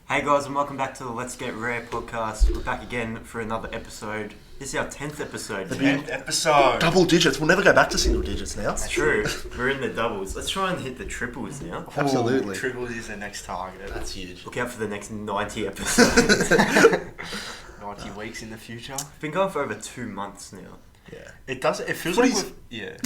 Hey guys, and welcome back to the Let's Get Rare podcast. We're back again for another episode. This is our 10th episode. The 10th episode. Double digits. We'll never go back to single digits now. That's true. We're in the doubles. Let's try and hit the triples now. Absolutely. Triples is the next target. That's huge. Look out for the next 90 episodes. 90 weeks in the future. We've been going for over 2 months now. Yeah. It does. It feels Footy's- like yeah.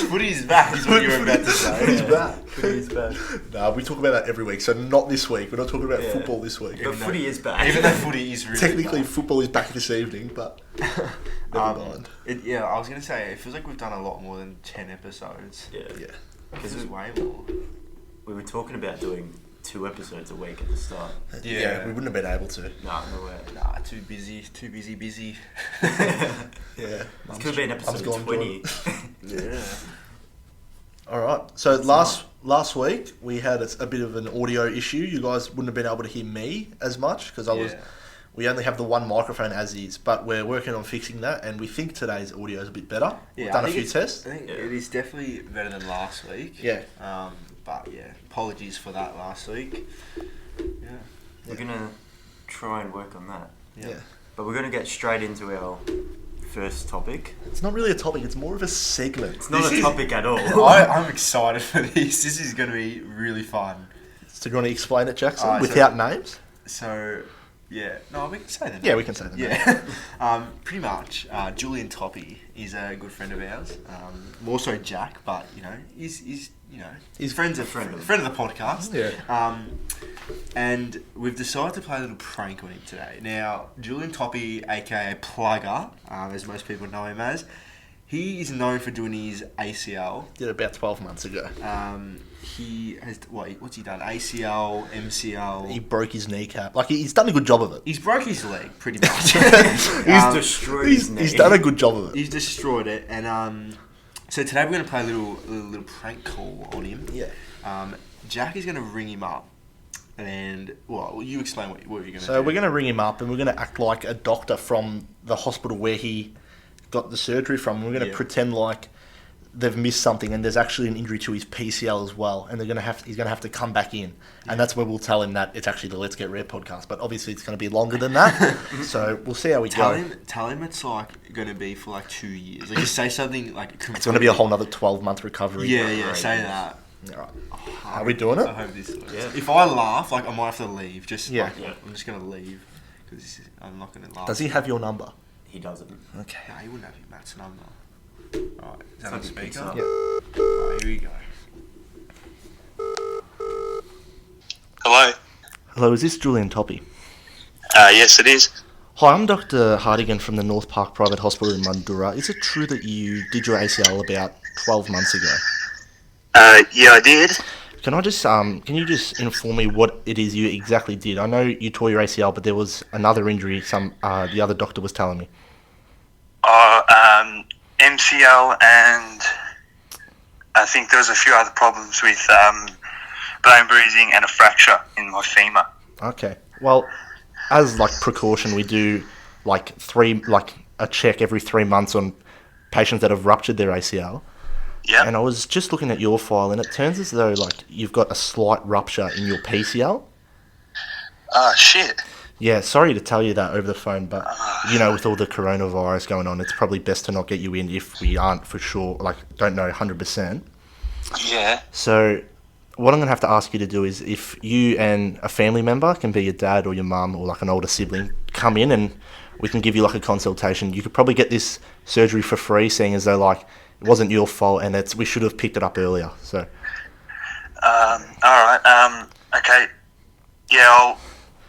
Footy's back is what you were about to say. Footy's back. Footy is back. Nah, we talk about that every week, so not this week. We're not talking about Yeah. football this week. But footy is back. Even though footy is really Technically, back. football is back this evening, but never mind. Yeah, I was going to say, it feels like we've done a lot more than 10 episodes. Yeah. Yeah. This is way more. We were talking about doing 2 episodes a week at the start. Yeah, we wouldn't have been able to. Nah, no way. Nah, too busy. Yeah. This could be an episode 20. Yeah. All right. So last week we had a bit of an audio issue. You guys wouldn't have been able to hear me as much because we only have the one microphone as is, but we're working on fixing that, and we think today's audio is a bit better. Yeah, We've done a few tests. I think it is definitely better than last week. Yeah. But yeah, apologies for that last week. Yeah. We're going to try and work on that. Yeah. But we're going to get straight into our first topic. It's not really a topic. It's more of a segment. It's not a topic at all. I'm excited for this. This is going to be really fun. So do you want to explain it, Jackson, So- without names? So, yeah. No, we can say that. Yeah, we can say that. Yeah. Pretty much, Julian Toppy is a good friend of ours. More so Jack, but, he's friend of the podcast. Yeah. And we've decided to play a little prank on him today. Now, Julian Toppy, aka Plugger, as most people know him as, he is known for doing his ACL. Did it about 12 months ago. He has what's he done? ACL, MCL. He broke his kneecap. Like, he's done a good job of it. He's broke his leg pretty much. He's destroyed his knee. He's done a good job of it. He's destroyed it, and so today we're going to play a little prank call on him. Yeah. Jack is going to ring him up, and you explain what you're going to do. So we're going to ring him up, and we're going to act like a doctor from the hospital where he got the surgery from. We're going to pretend like they've missed something, and there's actually an injury to his PCL as well, and he's going to have to come back in, and that's where we'll tell him that it's actually the Let's Get Rare podcast. But obviously, it's going to be longer than that. So we'll see how we go. Tell him it's like going to be for like 2 years. Like, just say something like It's going to be a whole nother 12-month recovery. Yeah. Say that. All right. Are we doing it? I hope this works. Yeah. If I laugh, like I might have to leave. Yeah. I'm just going to leave because I'm not going to laugh. Does he have your number? He doesn't. Okay. No, he wouldn't have Matt's number. Alright, is that on It's like a speaker? pizza. Yeah. Alright, here we go. Hello. Hello, is this Julian Toppy? Yes, it is. Hi, I'm Dr. Hardigan from the North Park Private Hospital in Mundura. Is it true that you did your ACL about 12 months ago? Yeah, I did. Can you just inform me what it is you exactly did? I know you tore your ACL, but there was another injury the other doctor was telling me. MCL, and I think there was a few other problems with bone bruising and a fracture in my femur. Okay. Well, as like precaution, we do a check every 3 months on patients that have ruptured their ACL. Yeah. And I was just looking at your file, and it turns as though you've got a slight rupture in your PCL. Shit. Yeah, sorry to tell you that over the phone, but with all the coronavirus going on, it's probably best to not get you in if we aren't for sure, don't know 100%. Yeah. So what I'm going to have to ask you to do is if you and a family member, can be your dad or your mum or an older sibling, come in and we can give you a consultation. You could probably get this surgery for free, seeing as though it wasn't your fault and we should have picked it up earlier. So. Alright, okay. Yeah,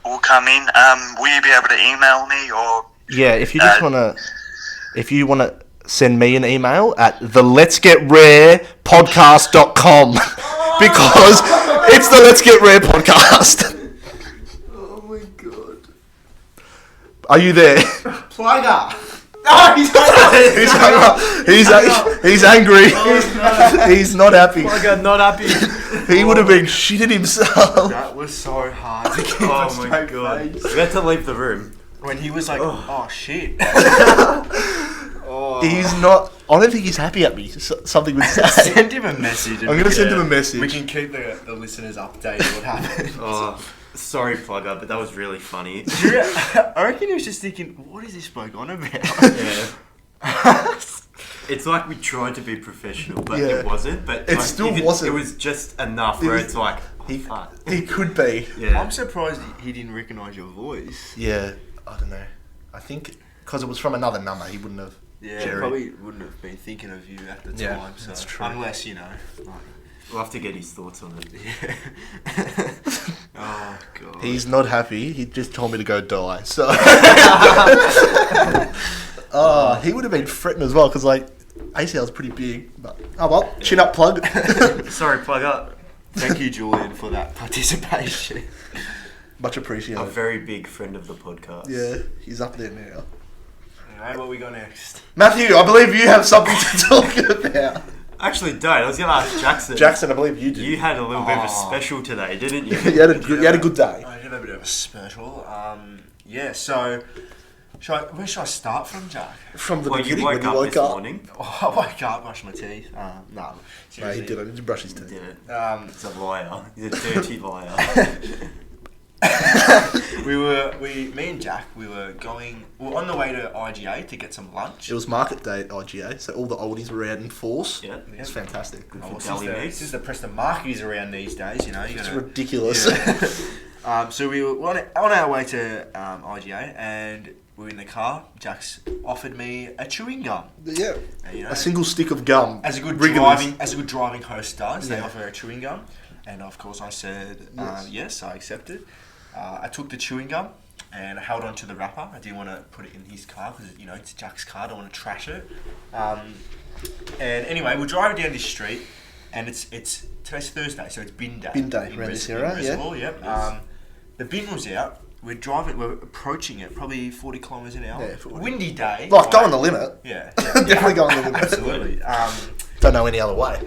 we'll come in. Will you be able to email me or? Yeah, if you just want to send me an email at theletsgetrarepodcast.com because it's the Let's Get Rare podcast. Oh my god. Are you there? Plugger! No, he's angry. He's not happy. Not happy. He would have been shitting himself. That was so hard to keep Oh a my straight god. face. We had to leave the room. When he was like, oh shit. He's not I don't think he's happy at me. Something would say. Send him a message. I'm going to send him a message. We can keep the listeners updated what happens. Oh, sorry, plugger, but that was really funny. I reckon he was just thinking, what is this bloke on about? Yeah. It's like we tried to be professional, but it wasn't. But It like, still even, wasn't. It was just enough where it's like, fuck. He could be. Yeah. I'm surprised he didn't recognise your voice. Yeah, I don't know. I think because it was from another number, he wouldn't have. Yeah, Jerry. probably wouldn't have been thinking of you at the time. Yeah, So that's true. unless, you know. We'll have to get his thoughts on it. Yeah. Oh, God. He's not happy. He just told me to go die. So. He would have been fretting as well because like ACL's pretty big. But oh well, chin up, plug. Sorry, plugger. Thank you, Julian, for that participation. Much appreciated. A very big friend of the podcast. Yeah, he's up there now. Alright, what we got next? Matthew, I believe you have something to talk about. Actually, don't. I was going to ask Jackson. Jackson, I believe you do. You had a little bit of a special today, didn't you? you had a good day. I did have a bit of a special. Yeah, so where should I start from, Jack? From the Well, beginning you when woke you up woke this up. morning. Oh, I woke up, brushed my teeth. No, No, seriously. he didn't. He didn't brush his You teeth. didn't. He's a liar. He's a dirty liar. Me and Jack, we were on the way to IGA to get some lunch. It was market day at IGA, so all the oldies were out in force. Yeah. It's fantastic. Good Oh, for since deli meats. the Preston Markies around these days, you know, you It's gotta, ridiculous. yeah. So we were on our way to IGA, and we were in the car. Jack's offered me a chewing gum. Yeah. And, you know, A single stick of gum. as a good Rigorous. driving host does, they Yeah. offer a chewing gum, and of course I said Yes. yes, I accepted. I took the chewing gum and I held on to the wrapper. I didn't want to put it in his car because, you know, it's Jack's car. I don't want to trash it. And anyway, we're driving down this street, and it's today's Thursday, so it's bin day. Bin day around this area, yeah. Reservoir, yep. Yes. The bin was out. We're approaching it, probably 40 kilometres an hour. Yeah, 40. Windy day. Like, go on the limit. Yeah. Definitely go on the limit. Absolutely. Don't know any other way.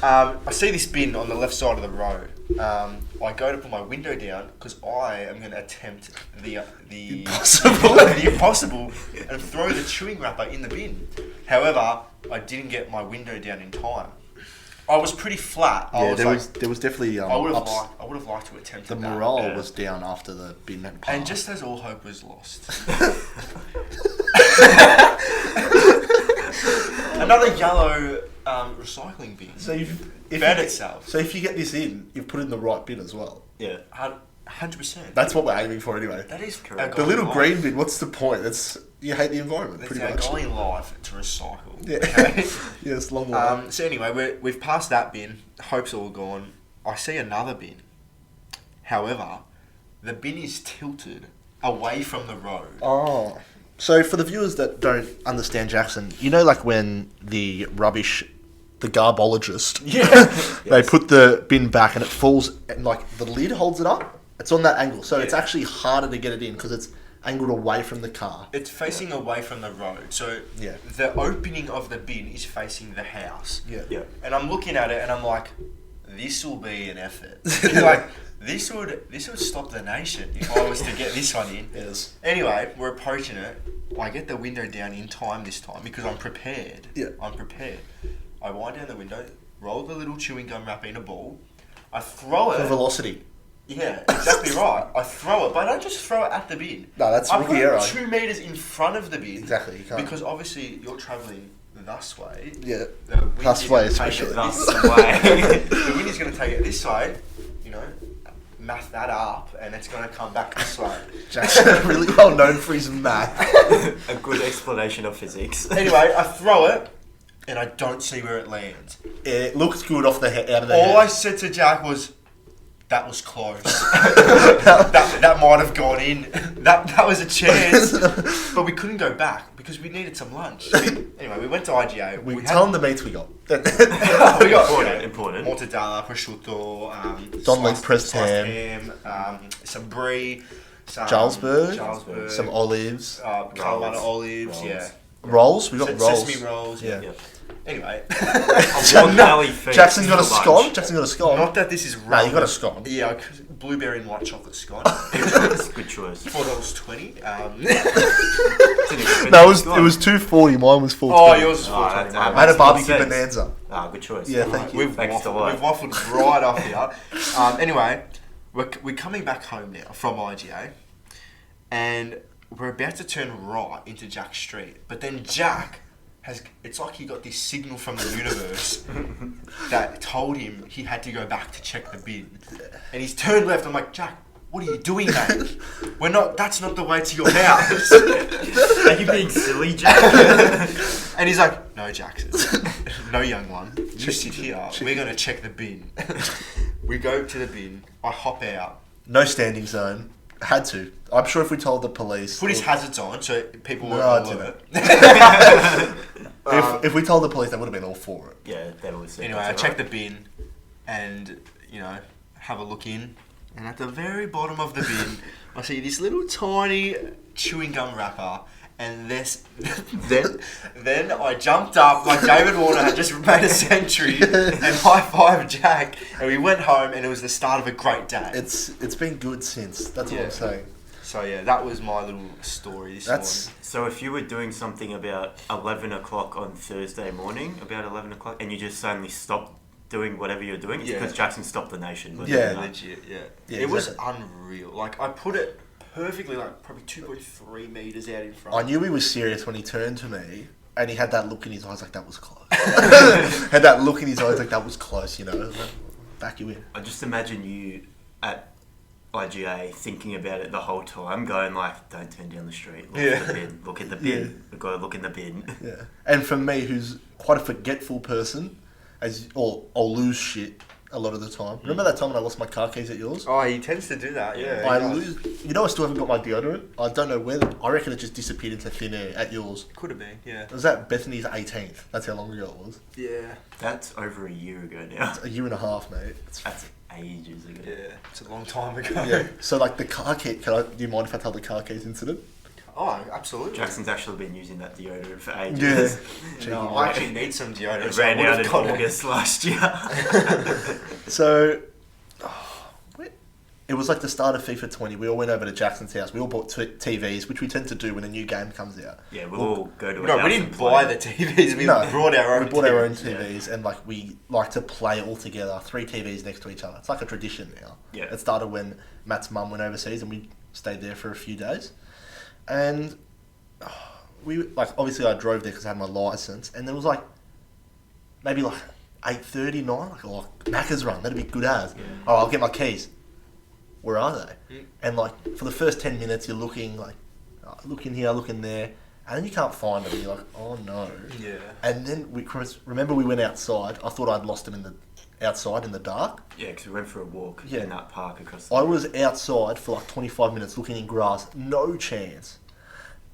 I see this bin on the left side of the road. I go to put my window down because I am going to attempt the Impossible. the impossible and throw the chewing wrapper in the bin. However, I didn't get my window down in time. I was pretty flat. There was definitely I would have liked to attempt the that. morale was down after the bin had passed. And just as all hope was lost. Another yellow recycling bin found itself. So if you get this in, you've put it in the right bin as well. Yeah. 100%. That's what we're aiming for anyway. That is Correct. The little green bin, what's the point? You hate the environment, It's pretty our much. goal in life to recycle. Yeah. Okay? Yes, long way. So anyway, we've passed that bin. Hope's all gone. I see another bin. However, the bin is tilted away from the road. Oh. So for the viewers that don't understand Jackson, you know like when the garbologist, they put the bin back and it falls and like the lid holds it up? It's on that angle. So it's actually harder to get it in because it's angled away from the car. It's facing away from the road. So the opening of the bin is facing the house. Yeah. And I'm looking at it and I'm like, this will be an effort. Like, this would stop the nation if I was to get this one in. Yes. Anyway, we're approaching it. I get the window down in time this time because I'm prepared. Yeah. I'm prepared. I wind down the window, roll the little chewing gum wrapper in a ball. I throw it. For velocity. Yeah, exactly right. I throw it, but I don't just throw it at the bin. No, that's I rookie put error. it 2 metres in front of the bin. Exactly, you can't. Because obviously you're travelling thus way. Yeah. The wind Thus is way, gonna take especially. it Thus this- way. The wind is going to take it this way, you know, math that up, and it's going to come back this way. Jackson, really well known for his math. A good explanation of physics. Anyway, I throw it, and I don't see where it lands. It looks good out of the head. All I said to Jack was, that was close. that might have gone in. That was a chance. But we couldn't go back because we needed some lunch. Anyway, we went to IGA. We tell them the meats we got. we got Important. mortadella, prosciutto, Don leg sliced pressed ham, some brie, some Jarlsberg, some olives, Carolina olives, Rolls. yeah. rolls. We got rolls. Sesame rolls, yeah. Yep. Anyway, One belly feast Jackson got a for lunch. scone. Jackson got a scone. not that this is No, relevant. you got a scone. Yeah, blueberry and white chocolate scone. Good choice. $4.20. No, it was $2.40. Mine was $4.20. Oh, yours is $4.20. I had a barbecue bonanza. Ah, good choice. Yeah, thank you. We've waffled right off here. Anyway, we're coming back home now from IGA, and we're about to turn right into Jack Street. But then Jack it's like he got this signal from the universe that told him he had to go back to check the bin. And he's turned left. I'm like, Jack, what are you doing, mate? That's not the way to your house. Are you being silly, Jack? And he's like, no, Jackson. No, young one. You sit here. We're going to check the bin. We go to the bin. I hop out. No standing zone. Had to. I'm sure if we told the police... Put his hazards on so people won't alert. If we told the police, they would have been all for it. Yeah, they would have. Anyway, I check the bin and, have a look in. And at the very bottom of the bin, I see this little tiny chewing gum wrapper. And then I jumped up like David Warner had just made a century and high-fived Jack. And we went home and it was the start of a great day. It's been good since. That's what I'm saying. So yeah, that was my little story this morning. So if you were doing something about 11 o'clock on Thursday morning, about 11 o'clock, and you just suddenly stopped doing whatever you're doing, it's because Jackson stopped the nation. Yeah, legit, yeah. It exactly. was unreal. Like, I put it perfectly, like, probably 2.3 metres out in front. I knew he was serious when he turned to me, and he had that look in his eyes like, that was close. Had that look in his eyes like, that was close, back you in. I just imagine you at IGA thinking about it the whole time, going like, don't turn down the street, look at the bin, look at the bin, we've got to look in the bin. Yeah. And for me, who's quite a forgetful person, I'll lose shit a lot of the time. Remember that time when I lost my car keys at yours? Oh, he tends to do that, yeah. I lose... I still haven't got my deodorant. I don't know where... I reckon it just disappeared into thin air at yours. Could have been, yeah. It was at Bethany's 18th. That's how long ago it was. Yeah. That's over a year ago now. It's a year and a half, mate. That's ages ago. Yeah, it's a long time ago. Yeah. So, like, the car key... Do you mind if I tell the car keys incident? Oh, absolutely. Jackson's actually been using that deodorant for ages. Yeah. No, I actually need some deodorant. It ran out in August last year. So, it was like the start of FIFA 20. We all went over to Jackson's house. We all bought TVs, which we tend to do when a new game comes out. Yeah, we'll all go to a No, house we didn't buy the TVs. We brought our own TVs. We bought our own TVs, and like we like to play all together, 3 TVs next to each other. It's like a tradition now. Yeah. It started when Matt's mum went overseas, and we stayed there for a few days. And obviously I drove there because I had my license, and there was like maybe like 8:30, 9, like Macca's run. That'd be good as. Yeah. Oh, I'll get my keys. Where are they? Mm. And like for the first 10 minutes, you're looking like, look in here, look in there, and then you can't find them. You're like, oh no. Yeah. And then remember we went outside. I thought I'd lost them outside in the dark. Yeah, because we went for a walk in that park across the... I was outside for like 25 minutes looking in grass, no chance.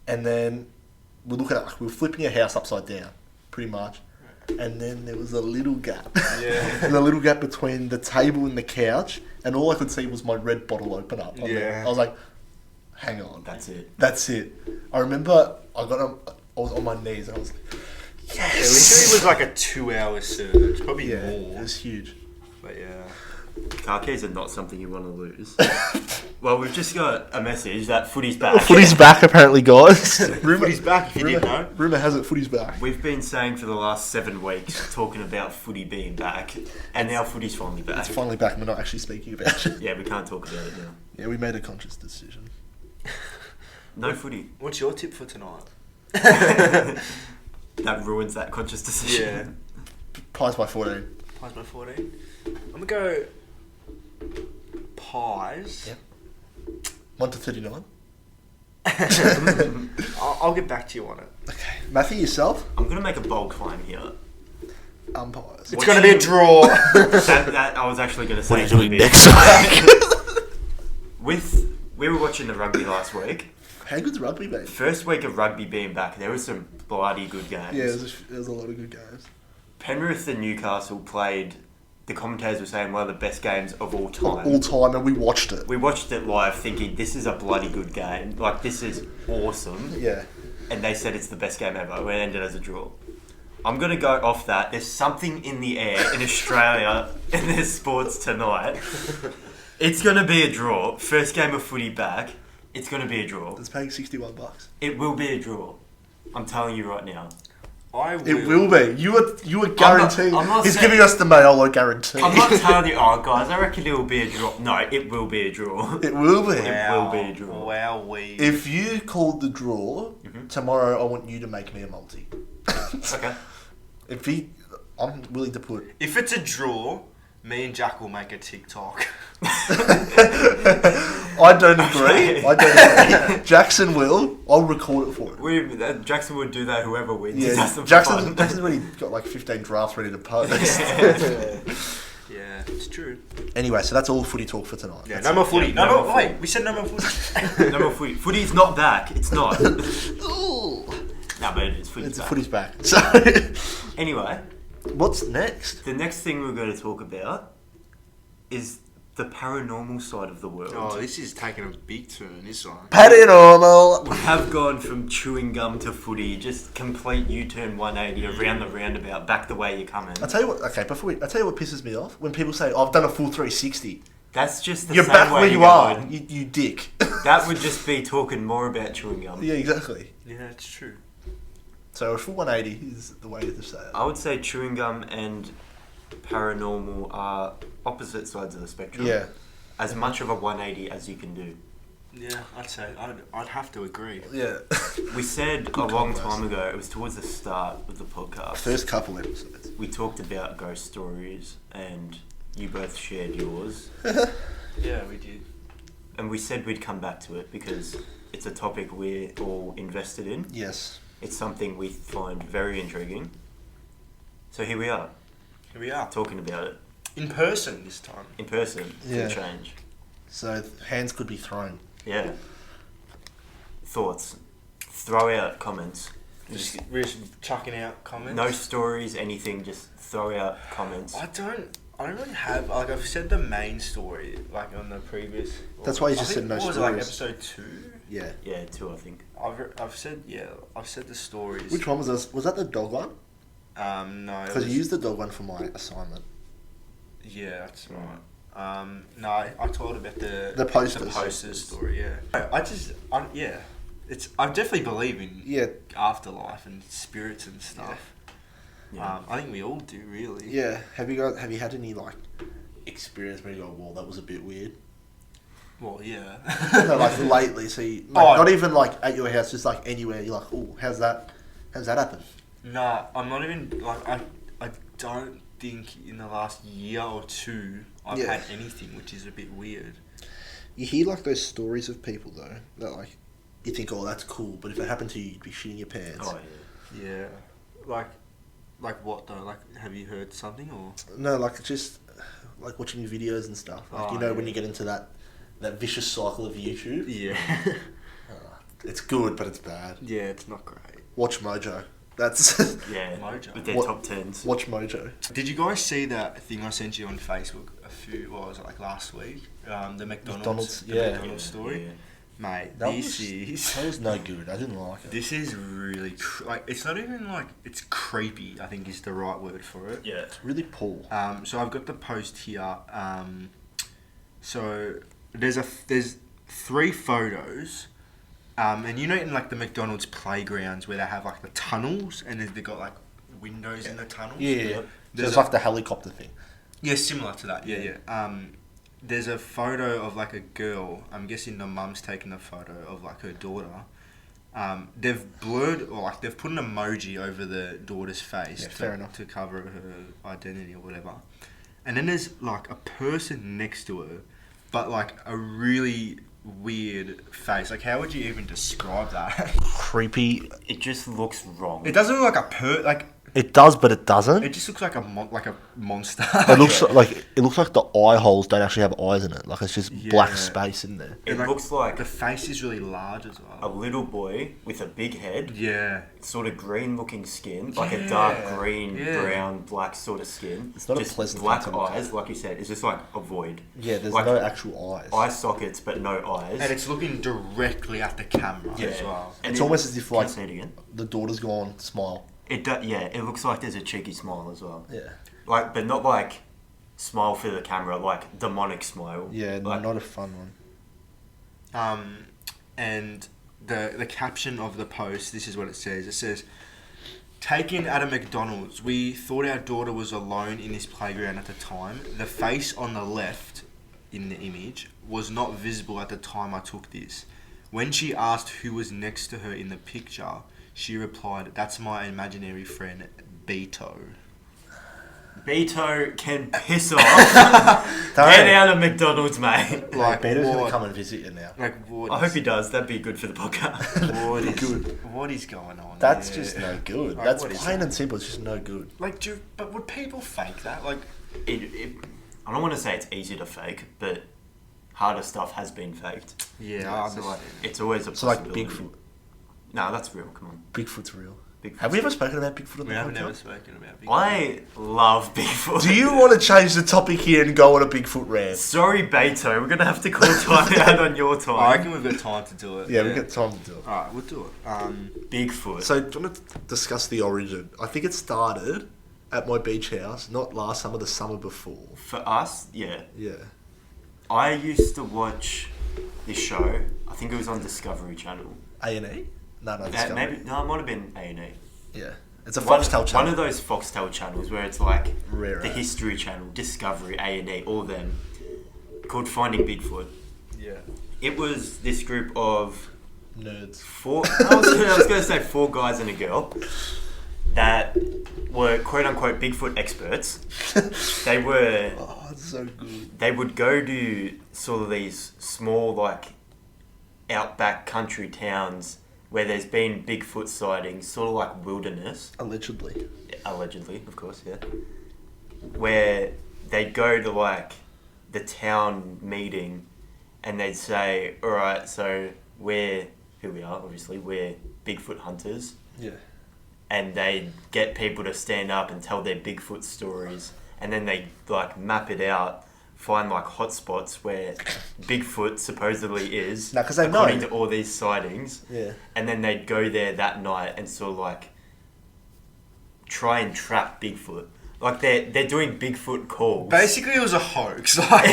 And then we were flipping a house upside down, pretty much. And then there was a little gap. Yeah. And a little gap between the table and the couch, and all I could see was my red bottle open up. I was like, hang on. That's it. I remember I was on my knees and I was like, yes! Yeah, literally it was like a 2-hour search, probably more. It was huge. But yeah. Car keys are not something you want to lose. Well, we've just got a message that footy's back. Footy's back, apparently, guys. Footy's back, if you didn't know. Rumour has it, footy's back. We've been saying for the last 7 weeks, talking about footy being back, and now footy's finally back. It's finally back and we're not actually speaking about it. Yeah, we can't talk about it now. Yeah, we made a conscious decision. No footy. What's your tip for tonight? That ruins that conscious decision. Yeah. Pies by 14. Pies by 14. I'm going to go pies. Yep. 1 to 39. I'll get back to you on it. Okay. Matthew, yourself? I'm going to make a bold claim here. Umpires. It's going to be a draw. that I was actually going to say. What are you doing next week? We were watching the rugby last week. How good's rugby, mate? First week of rugby being back, there was some bloody good games. Yeah, there was a lot of good games. Penrith and Newcastle played, the commentators were saying, one of the best games of all time. All time, and we watched it. We watched it live thinking, this is a bloody good game. Like, this is awesome. Yeah. And they said it's the best game ever. It ended as a draw. I'm going to go off that. There's something in the air in Australia in this sports tonight It's going to be a draw. First game of footy back. It's going to be a draw. It's paying $61. It will be a draw. I'm telling you right now. It will be. You are guaranteed. I'm not He's saying, giving us the Mayolo guarantee. I'm not telling you, guys, I reckon it will be a draw. No, it will be a draw. It will be. It will be a draw. Wow, we. If you called the draw, tomorrow I want you to make me a multi. Okay. I'm willing to put... If it's a draw, me and Jack will make a TikTok. I don't agree. Jackson will. I'll record it for him. Jackson would do that whoever wins. Yeah, Jackson's already got like 15 drafts ready to post. Yeah, it's true. Anyway, so that's all footy talk for tonight. Yeah, no more footy. Yeah, no more Wait, we said no more footy. No more footy. Footy's not back. It's not. No, but it's footy's back. Footy's back. So, anyway, what's next? the next thing we're going to talk about is the paranormal side of the world. Oh, this is taking a big turn, this one. Paranormal. We have gone from chewing gum to footy, just complete U-turn 180 around the roundabout, back the way you're coming. I'll tell you what. Okay, I'll tell you what pisses me off when people say, "I've done a full 360." That's just the You're same back way where you you're are. going. You dick. That would just be talking more about chewing gum. Yeah, exactly. Yeah, it's true. So a full 180 is the way to say it. I would say chewing gum and paranormal are opposite sides of the spectrum. Yeah. As much of a 180 as you can do. Yeah, I'd say I'd have to agree. Yeah. We said a long time ago, it was towards the start of the podcast. First couple episodes. We talked about ghost stories and you both shared yours. Yeah, we did. And we said we'd come back to it because it's a topic we're all invested in. Yes. It's something we find very intriguing. So here we are. Here we are. Talking about it. In person this time. In person. Yeah. For change. So hands could be thrown. Yeah. Thoughts. Throw out comments. We're just chucking out comments. No stories, anything, just throw out comments. I don't really have, like, I've said the main story, like, on the previous... That's why you just said no what was stories. it, like, episode 2? Yeah. Yeah, 2 I think. I've said the stories. Which one was this? Was that the dog one? No. Because you used the dog one for my assignment. Yeah, that's right. No, I told about the posters. The posters story, yeah. I definitely believe in afterlife and spirits and stuff. Yeah. I think we all do, really. Yeah. Have you had any like experience where you go, "Well, that was a bit weird"? Well, yeah. No, like lately. So not even like at your house, just like anywhere. You're like, "Oh, how's that happen?" Nah, I'm not even like I don't think in the last year or two I've had anything, which is a bit weird. You hear like those stories of people though that like you think, "Oh, that's cool," but if it happened to you, you'd be shitting your pants. Oh yeah. Yeah. Like what though? Like, have you heard something or? No, like just like watching videos and stuff. Like when you get into that vicious cycle of YouTube. Yeah. It's good, but it's bad. Yeah, it's not great. Watch Mojo. That's Mojo. With their top 10s. Watch Mojo. Did you guys see that thing I sent you on Facebook last week? The McDonald's story. Yeah. Mate, That was no good. I didn't like it. This is really it's not even like it's creepy. I think is the right word for it. Yeah. It's really poor. So I've got the post here. So there's 3 photos. And you know in like the McDonald's playgrounds where they have like the tunnels and they've got like windows in the tunnels. Yeah. So it's like the helicopter thing. Yeah, similar to that. Yeah. There's a photo of like a girl. I'm guessing the mum's taken a photo of like her daughter. They've blurred or like they've put an emoji over the daughter's face to cover her identity or whatever. And then there's like a person next to her, but like a really weird face. Like, how would you even describe that? Creepy. It just looks wrong. It doesn't look like a It does, but it doesn't. It just looks like a monster. It looks like the eye holes don't actually have eyes in it. Like it's just black space in there. It looks like the face is really large as a well. little boy with a big head. Yeah. Sort of green looking skin, like a dark green, brown, black sort of skin. It's not just a pleasant black thing to look eyes, at. like you said. It's just like a void. Yeah, there's like no actual eyes. Eye sockets, but no eyes. And it's looking directly at the camera as well. And it's almost as if like say it again. The daughter's gone smile. It looks like there's a cheeky smile as well. Yeah. Like, but not like smile for the camera, like demonic smile. Yeah, like, not a fun one. And the caption of the post, this is what it says. It says, "Taken at a McDonald's, we thought our daughter was alone in this playground at the time. The face on the left in the image was not visible at the time I took this. When she asked who was next to her in the picture, she replied, 'That's my imaginary friend, Beto.'" Beto can piss off. Get out of McDonald's, mate. Like, Beto's going to come and visit you now. Like, what I hope he does. That'd be good for the podcast. What is going on? That's here? just no good. Like, That's what is plain that? and simple. It's just no good. Like, but would people fake that? Like, I don't want to say it's easy to fake, but harder stuff has been faked. yeah, So like, it's always a So like possibility. Bigfoot. No, that's real. Come on. Bigfoot's real. Bigfoot's Have we ever spoken about Bigfoot on we the have never podcast? spoken about Bigfoot. I love Bigfoot. Do you want to change the topic here and go on a Bigfoot rant? Sorry, Beto. We're gonna have to call time out on your time. I reckon we've got time to do it. Yeah, we've got time to do it. Alright, we'll do it. Bigfoot. So, do you want to discuss the origin? I think it started at my beach house, not last summer, the summer before. For us, yeah. Yeah. I used to watch this show. I think it was on Discovery Channel. A&E? No, That Discovery. maybe no, it might have been A&E. Yeah. It's a One Foxtel channel. of those Foxtel channels where it's like Rare the as. History Channel, Discovery, A&E, all them, called Finding Bigfoot. Yeah. It was this group of Nerds. four. I was going to say 4 guys and a girl that were quote unquote Bigfoot experts. They were. Oh, it's so good. They would go to sort of these small, like, outback country towns where there's been Bigfoot sightings, sort of like wilderness. Allegedly. Allegedly, of course, yeah. Where they'd go to, like, the town meeting and they'd say, alright, so we're, who we are, obviously, we're Bigfoot hunters. Yeah. And they'd get people to stand up and tell their Bigfoot stories. And then they'd, like, map it out, find, like, hotspots where Bigfoot supposedly is, No, 'cause they according know. to all these sightings. Yeah. And then they'd go there that night and sort of, like, try and trap Bigfoot. Like, they're doing Bigfoot calls. Basically, it was a hoax. Like,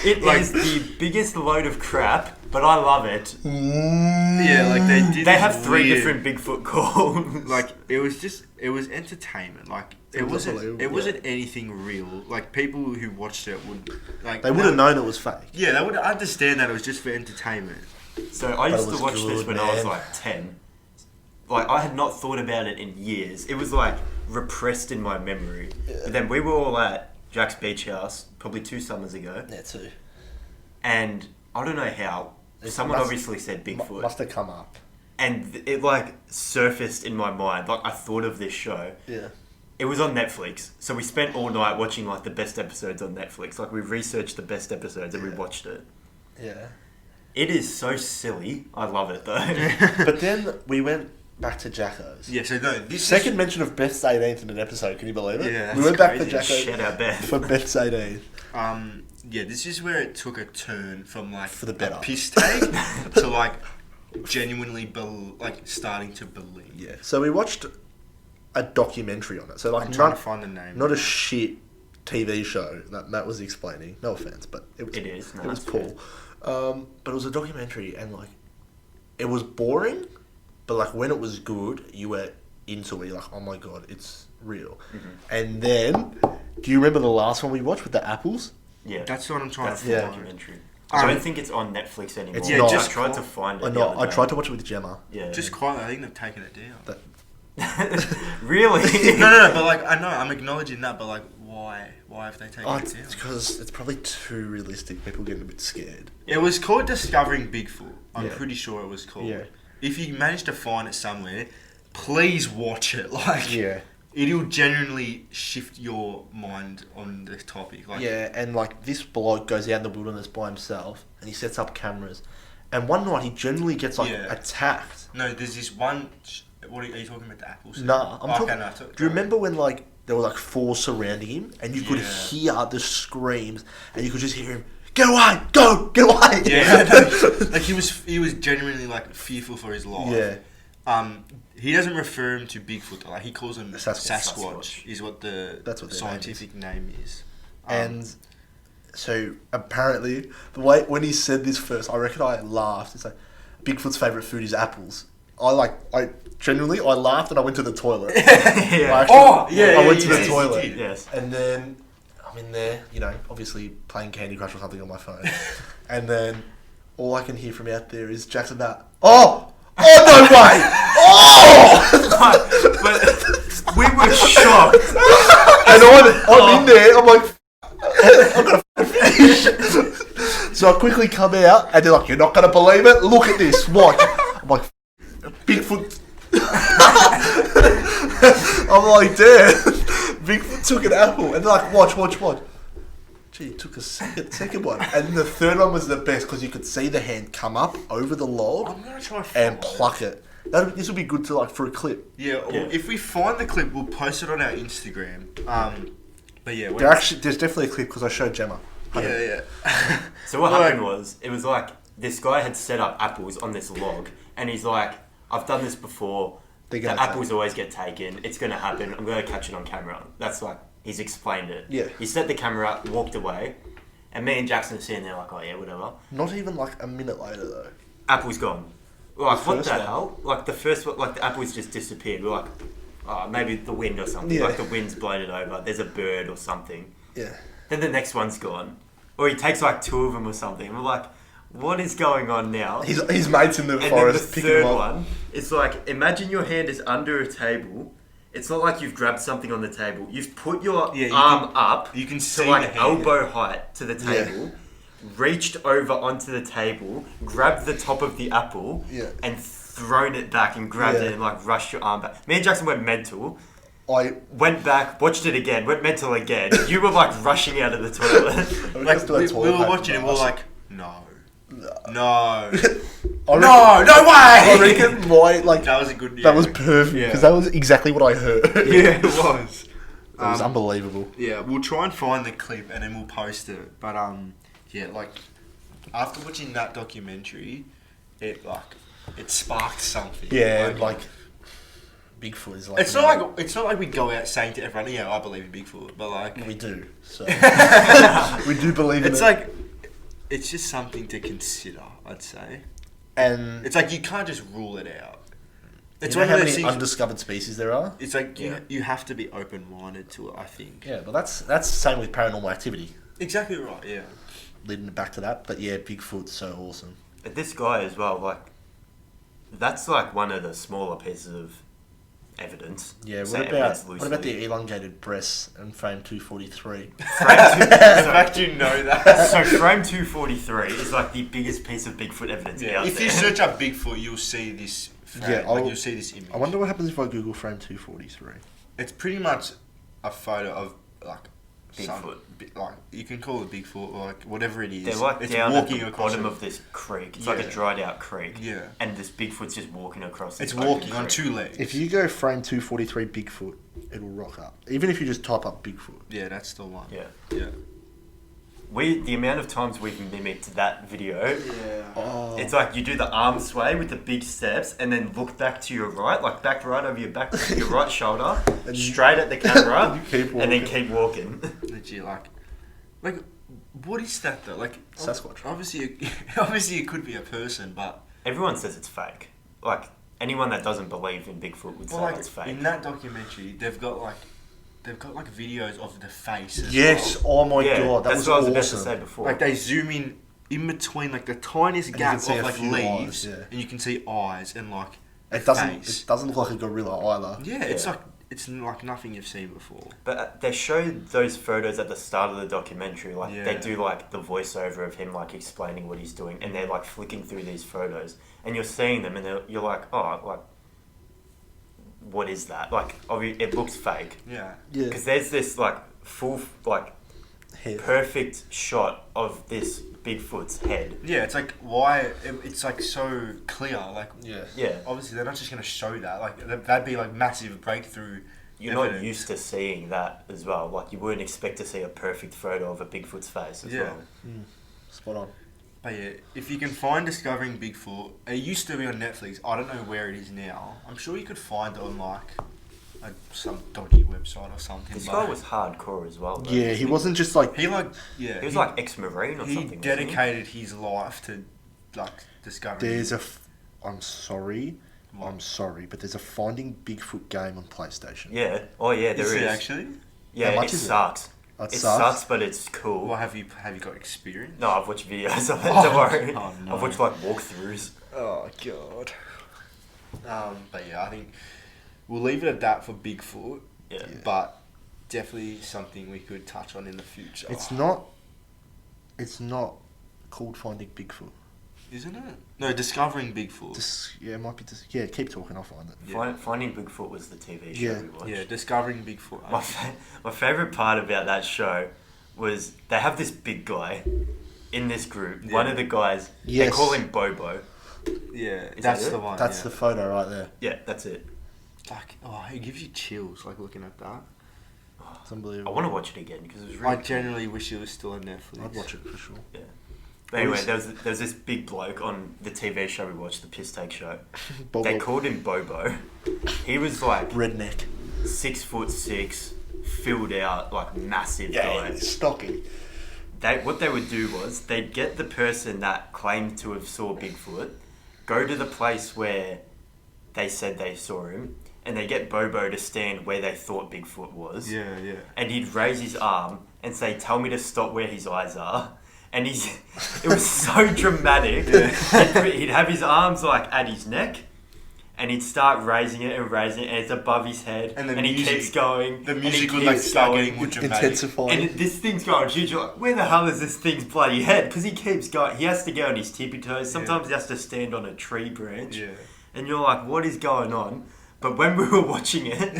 It is the biggest load of crap, but I love it. yeah, like they did. They this have 3 weird- different Bigfoot calls. Like it was entertainment. Like it was wasn't. unbelievable. It wasn't anything real. Like people who watched it would like. They would have known it was fake. Yeah, they would understand that it was just for entertainment. So I But it used was to watch this good, when I was man. like 10. Like, I had not thought about it in years. It was like repressed in my memory. But then we were all at Jack's beach house probably 2 summers ago. Yeah, too. And I don't know how. Someone must- obviously said Bigfoot. Must have come up. And it like surfaced in my mind. Like, I thought of this show. Yeah. It was on Netflix. So we spent all night watching like the best episodes on Netflix. Like, we researched the best episodes and we watched it. Yeah. It is so silly. I love it though. But then we went back to Jacko's. Yeah, so no, this Second mention of Beth's 18th in an episode, can you believe it? Yeah, we that's went back to crazy. Jacko's Shout out Beth. for Beth's 18th. yeah, this is where it took a turn from like For the better. a piss take to like genuinely starting to believe. Yeah. So we watched a documentary on it. So like I'm trying to not, find the name. not a shit TV show that Matt was explaining. No offense, but it is. No, it was that's Paul. But it was a documentary and like it was boring, but like when it was good, you were into it. You're like, oh my god, it's real. Mm-hmm. And then, do you remember the last one we watched with the apples? Yeah. That's what I'm trying That's to the find. documentary. I Um, don't think it's on Netflix anymore. It's not. I just tried to find it. I the know. other I day. tried to watch it with Gemma. Yeah. Just quietly, I think they've taken it down. Really? no, but like I know I'm acknowledging that, but like why have they taken Oh, it it's down? because it's probably too realistic. People getting a bit scared. It was called Discovering Bigfoot. I'm Yeah. pretty sure it was called. Yeah. If you manage to find it somewhere, please watch it. Like, Yeah. it'll genuinely shift your mind on the topic. Like, Yeah, and like this bloke goes out in the wilderness by himself and he sets up cameras. And one night he generally gets like Yeah. attacked. No, there's this one. What are you talking about? The apples? Nah, I'm talking. No, Do you remember when like there were like 4 surrounding him and you could Yeah. hear the screams and you could just hear him, "Get away! Go! Get away!" Yeah, no, like he was genuinely like fearful for his life. Yeah. He doesn't refer him to Bigfoot. Like he calls him Sasquatch. Is what the That's what their scientific name is. And so apparently, the way when he said this first, I reckon I laughed. It's like Bigfoot's favorite food is apples. I genuinely laughed and I went to the toilet. Yeah. I went to the toilet. Yes. And then I'm in there, obviously playing Candy Crush or something on my phone. And then all I can hear from out there is Jackson about, oh no way! Oh! But we were shocked. And I'm in there, I'm like, I'm gonna finish. So I quickly come out and they're like, you're not gonna believe it? Look at this, watch. I'm like, Bigfoot. I'm like, damn. Bigfoot took an apple and they're like, watch. Gee, it took a second one. And the third one was the best because you could see the hand come up over the log I'm gonna try and pluck it. This would be good to for a clip. Yeah. If we find the clip, we'll post it on our Instagram. But yeah, There's definitely a clip because I showed Gemma. Yeah. So what happened was, it was like this guy had set up apples on this log, and he's like, I've done this before. The apples always get taken. It's going to happen. I'm going to catch it on camera. That's like, he's explained it. Yeah. He set the camera up, walked away, and me and Jackson are sitting there like, oh yeah, whatever. Not even like a minute later though. Apple's gone. Like, what the one. hell? Like, the first one, like, the apples just disappeared. We're like, oh, maybe the wind or something. Yeah. Like, the wind's blown it over. There's a bird or something. Yeah. Then the next one's gone. Or he takes like two of them or something. We're like, what is going on now? His mates in the And forest then the picking third him up. one, it's like, imagine your hand is under a table. It's not like you've grabbed something on the table. You've put your arm up you can to see like the hand. elbow height to the table, reached over onto the table, grabbed the top of the apple, and thrown it back and grabbed it and like rushed your arm back. Me and Jackson went mental. I went back, watched it again, went mental again. You were like rushing out of the toilet. Like we were watching it, we were like, no. No way! I reckon that was a good. That was perfect because that was exactly what I heard. Yeah, it was. It was unbelievable. Yeah, we'll try and find the clip and then we'll post it. But after watching that documentary, it sparked something. Yeah, Bigfoot is like. It's not like we go out saying to everyone, yeah, I believe in Bigfoot, but like we do. So we do believe in it. It's like it's just something to consider, I'd say. And it's like you can't just rule it out. It's you know how many undiscovered species there are? It's like you have to be open-minded to it, I think. Yeah, but that's the same with paranormal activity. Exactly right. Yeah. Leading it back to that, but yeah, Bigfoot's so awesome. But this guy as well, like, that's like one of the smaller pieces of evidence. Yeah, what about the elongated breasts and frame 243? In fact, you know that. So frame 243 is like the biggest piece of Bigfoot evidence out If there. you search up Bigfoot, you'll see this frame, you'll see this image. I wonder what happens if I Google frame 243. It's pretty much a photo of like Bigfoot. Like you can call it Bigfoot or like whatever it is. They're like it's down walking at the across bottom of this creek. It's like a dried out creek. Yeah. And this Bigfoot's just walking across this It's walking on creek. two legs. If you go frame 243 Bigfoot, it'll rock up. Even if you just type up Bigfoot. Yeah, that's the one. Yeah. Yeah. The amount of times we've mimicked that video, Oh. it's like you do the arm sway with the big steps and then look back to your right, like back right over your back, your right shoulder, straight at the camera, and then keep walking. Legit, like, what is that though? Like, Sasquatch. Obviously it could be a person, but Everyone says it's fake. Like, anyone that doesn't believe in Bigfoot would say it's fake. In that documentary, they've got videos of the face. Yes, oh my god, that that's was what I was awesome. about to say before. Like they zoom in between like the tiniest And gap you can see of a like few leaves, eyes, and you can see eyes and like It face. doesn't look like a gorilla either. Yeah, it's like nothing you've seen before. But they show those photos at the start of the documentary. Like, they Yeah. do, like, the voiceover of him, like, explaining what he's doing. And they're, like, flicking through these photos. And you're seeing them, and you're like, oh, like, what is that? Like, it looks fake. Yeah. Yeah. Because there's this, like, full, like, Head. perfect shot of this Bigfoot's head. Yeah, it's like why it's like so clear. Like, Yeah. obviously they're not just gonna show that. Like that'd be like massive breakthrough. You're not used to seeing that as well. Like, you wouldn't expect to see a perfect photo of a Bigfoot's face as well. Spot on. But yeah, if you can find Discovering Bigfoot, it used to be on Netflix. I don't know where it is now. I'm sure you could find it on like some dodgy website or something. This guy was hardcore as well, though. Yeah, he wasn't just like... He was like ex-marine or he something. dedicated his life to like discovering. There's I'm sorry, but there's a Finding Bigfoot game on PlayStation. Yeah. Oh yeah, there is. Is it actually? Yeah, How much it is it? sucks. It It sucks? sucks, but it's cool. Well, have you got experience? No, I've watched videos of it. Don't worry. Oh, no. I've watched like walkthroughs. Oh god. But yeah, I think we'll leave it at that for Bigfoot. Yeah. But definitely something we could touch on in the future. It's not called Finding Bigfoot. Isn't it? No, Discovering Bigfoot. It might be... keep talking, I'll find it. Yeah. Finding Bigfoot was the TV show Yeah. we watched. Yeah, Discovering Bigfoot. My favourite part about that show was they have this big guy in this group. Yeah. One of the guys, Yes. they call him Bobo. Yeah, Is that's that it? the one. That's yeah. the photo right there. Yeah, that's it. Like, it gives you chills, like, looking at that. It's unbelievable. I want to watch it again because it was I really cool. genuinely wish it was still on Netflix. I'd watch it for sure. Yeah. But anyway, there was this big bloke on the TV show we watched, the Piss Take Show. Bobo. They called him Bobo. He was like Redneck. 6'6", filled out, like massive guy. stocking. What they would do was they'd get the person that claimed to have saw Bigfoot, go to the place where they said they saw him, and they get Bobo to stand where they thought Bigfoot was. Yeah. And he'd raise his arm and say, "Tell me to stop where his eyes are." And it was so dramatic. He'd have his arms like at his neck, and he'd start raising it, and it's above his head, And the he music- keeps going. The and he music would like keeps start going. getting more dramatic. Intensifying. And this thing's going huge. You're like, where the hell is this thing's bloody head? Because he keeps going. He has to go on his tippy toes. Sometimes he has to stand on a tree branch. Yeah. And you're like, what is going on? But when we were watching it,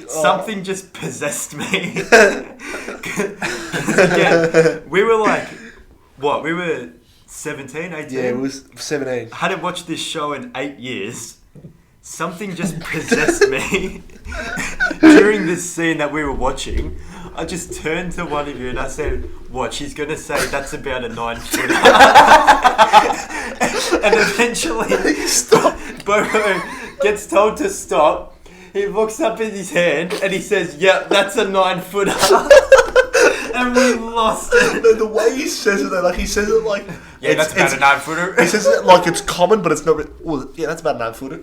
something just possessed me. 'Cause again, we were like, what? We were 17, 18? Yeah, it was 17. I hadn't watched this show in 8 years. Something just possessed me during this scene that we were watching. I just turned to one of you and I said, "What? She's gonna say that's about a 9-footer." And eventually, Bobo gets told to stop. He looks up at his hand and he says, "Yep, that's a 9-footer." And we lost it. The way he says it, though, like he says it like... Yeah, that's about a 9-footer. He says it like it's common, but it's not... Well, yeah, that's about a 9-footer.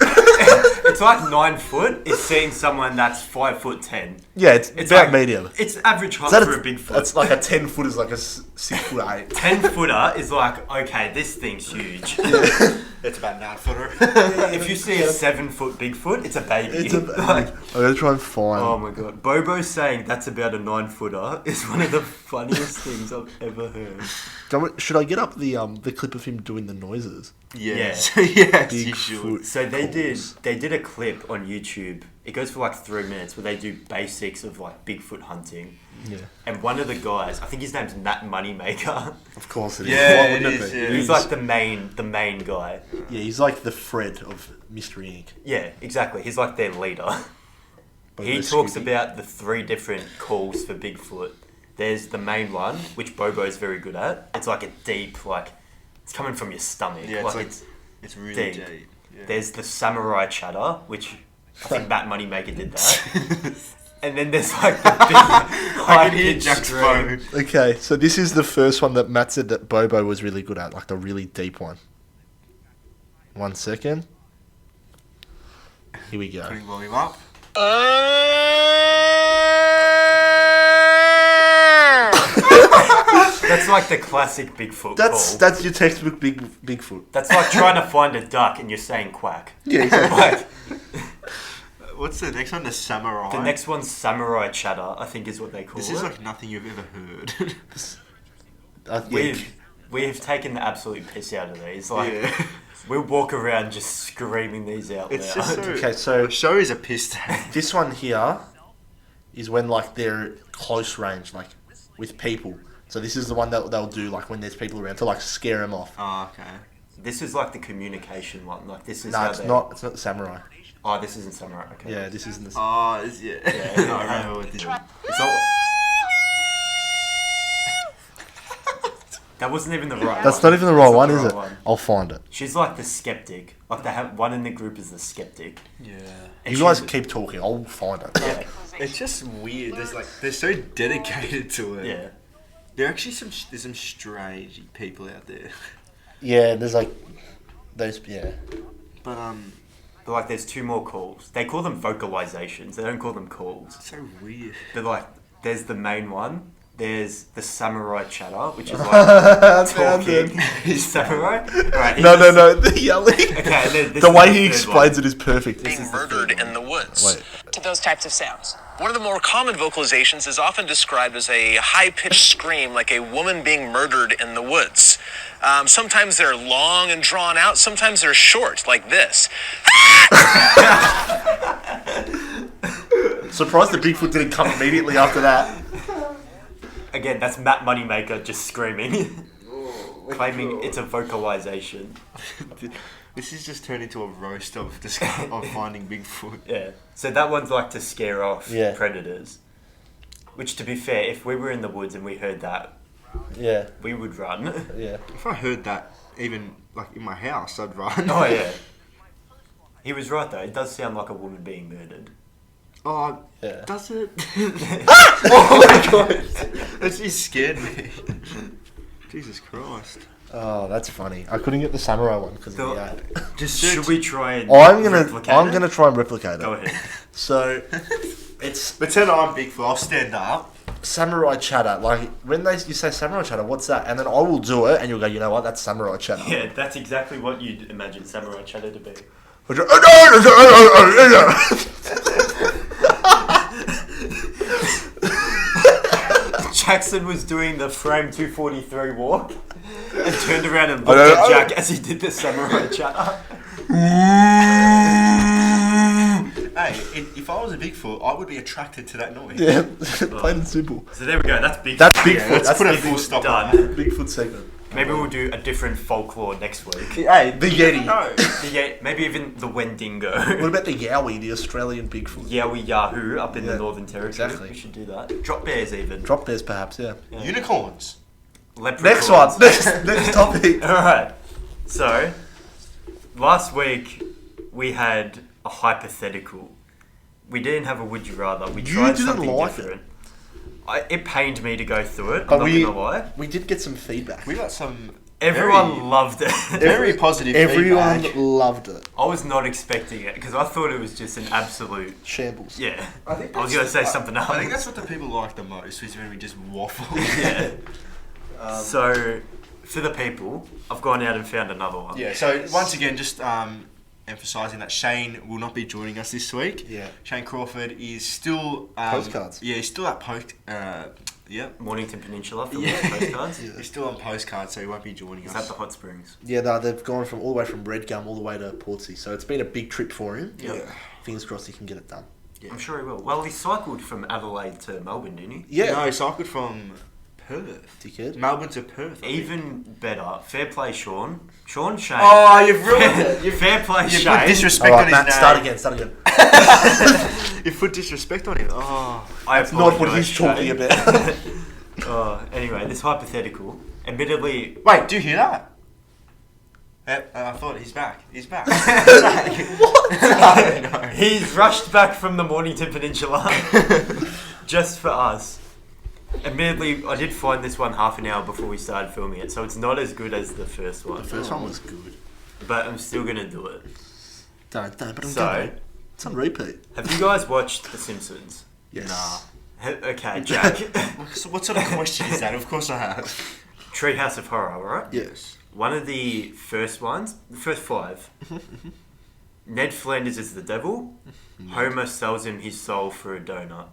It's like 9 foot is seeing someone that's 5'10". Yeah, it's about like, medium. It's average height That for is- a big foot. That's like a 10-foot is like a 6'8". 10-footer is like, okay, this thing's huge. It's about 9-footer. If you see a 7-foot Bigfoot, it's a baby. It's a... Like, I'm going to try and find... oh my god. Bobo saying that's about a 9-footer is one of the funniest things I've ever heard. Should I get up the clip of him doing the noises? Yes. Yes, you Bigfoot. should. So they did a clip on YouTube. It goes for like 3 minutes where they do basics of like Bigfoot hunting. Yeah. And one of the guys, I think his name's Matt Moneymaker. Of course it is. Yeah, Why wouldn't it is, be? yeah. He's like the main guy. Yeah, he's like the Fred of Mystery Inc. Yeah, exactly. He's like their leader. But He with talks Scooby. about the 3 different calls for Bigfoot. There's the main one, which Bobo's very good at. It's like a deep, like, it's coming from your stomach. Yeah, it's really deep. deep. Yeah. There's the samurai chatter, which I think Matt Moneymaker did that. And then there's like the big I can hear high-pitched Jack's scream. phone. Okay, so this is the first one that Matt said that Bobo was really good at, like the really deep one. 1 second. Here we go. Putting volume up. That's like the classic Bigfoot call. That's your textbook Bigfoot. That's like trying to find a duck and you're saying quack. Yeah, exactly. Like, What's the next one? The samurai. the next one's samurai chatter, I think is what they call This it. is like nothing you've ever heard. We've taken the absolute piss out of these. Like, Yeah. we walk around just screaming these out It's loud. just so. Okay, so- the show is a piss take. This one here is when like they're close range, like with people. So this is the one that they'll do like when there's people around to like scare them off. Oh, okay. This is like the communication one. Like this is No, how it's they... not. It's not the samurai. Oh, this isn't samurai. Okay. Yeah, this isn't the. Oh, yeah. Yeah. I remember what this is. It's all... That wasn't even the right one. That's not even the right That's one, not is the it? right one. I'll find it. She's like the skeptic. Like they have one in the group is the skeptic. Yeah. And You guys she's- keep talking. I'll find it. Yeah. It's just weird. They're so dedicated to it. Yeah. There are actually there's some strange people out there. Yeah, there's like those. Yeah. But But like there's two more calls. They call them vocalizations. They don't call them calls. it's so weird. But like there's the main one. There's the samurai chatter, which is like talking. Samurai? Right, No, the yelling. Okay, and then this The is way the he third explains one. it is perfect. This is Being the murdered third in the woods. Wait. To those types of sounds. One of the more common vocalizations is often described as a high-pitched scream, like a woman being murdered in the woods. Sometimes they're long and drawn out. Sometimes they're short, like this. Surprised the Bigfoot didn't come immediately after that. Again, that's Matt Moneymaker just screaming. Claiming it's a vocalization. This has just turned into a roast of finding Bigfoot. Yeah. So that one's like to scare off Yeah. predators. Which, to be fair, if we were in the woods and we heard that, Yeah. we would run. Yeah. If I heard that even like in my house, I'd run. Oh, yeah. He was right, though. It does sound like a woman being murdered. Oh, Yeah. does it? Oh my god! That just scared me. Jesus Christ. Oh, that's funny. I couldn't get the samurai one because of the ad. Just Should we try and I'm replicate gonna it? try and replicate it. Go ahead. So, it's pretend I'm Bigfoot. I'll stand up. samurai chatter. Like when you say samurai chatter, what's that? And then I will do it, and you'll go, you know what? That's samurai chatter. Yeah, that's exactly what you'd imagine samurai chatter to be. Jackson was doing the frame 243 walk and turned around and looked at Jack as he did the samurai chatter. Hey, if I was a Bigfoot, I would be attracted to that noise. Yeah, plain and simple. So there we go, that's Bigfoot. That's Bigfoot. let's That's put a Bigfoot full stop done. on that. Bigfoot segment. Maybe we'll do a different folklore next week. Hey, The Yeti. No. Maybe even the Wendigo. What about the Yowie, the Australian Bigfoot? Yowie Yahoo up in Yeah, the Northern Territory. exactly. We should do that. Drop bears even. Drop bears, perhaps. Yeah. Yeah. Unicorns. Next one. Next topic. Alright. So, last week we had a hypothetical. We didn't have a would you rather. We You tried didn't something like different. It pained me to go through it. I'm But not we gonna lie. we did get some feedback. We got some Everyone very, loved it. very positive Everyone feedback. loved it. I was not expecting it because I thought it was just an absolute. Shambles. Yeah. I think I was gonna say something else. I think that's what the people like the most, is when we just waffle. Yeah. So, for the people, I've gone out and found another one. Yeah, so once again, just emphasising that Shane will not be joining us this week. Yeah. Shane Crawford is still... Postcards. Yeah, he's still at Mornington Peninsula for Yeah. postcards. He's still on postcards, so he won't be joining Is us. that the hot springs? Yeah, they've gone from all the way from Redgum all the way to Portsea, so it's been a big trip for him. Yep. Fingers crossed he can get it done. Yeah. I'm sure he will. Well, he cycled from Adelaide to Melbourne, didn't he? Yeah. No, he cycled from Perth. Dickhead. Melbourne to Perth. I think. Even better. Fair play, Sean. Sean Shane. Oh, you've ruined it. You've Fair play, put Shane. disrespect All on right, his Matt, name. start again. You've put disrespect on him. Oh. I Not what apologise, he's talking Shane. about. Anyway, this hypothetical, admittedly, Wait, do you hear that? I thought he's back. He's back. No. he's rushed back from the Mornington Peninsula just for us. Admittedly, I did find this one half an hour before we started filming it, so it's not as good as the first one. The first one was good. But I'm still going to do it. Don't, but I'm So, gonna. It's on repeat. have you guys watched The Simpsons? Yes. Nah. Okay, Jack. So what sort of question is that? Of course I have. Treehouse of Horror, alright? Yes. One of the first ones, the first 5. Ned Flanders is the devil. Homer sells him his soul for a donut.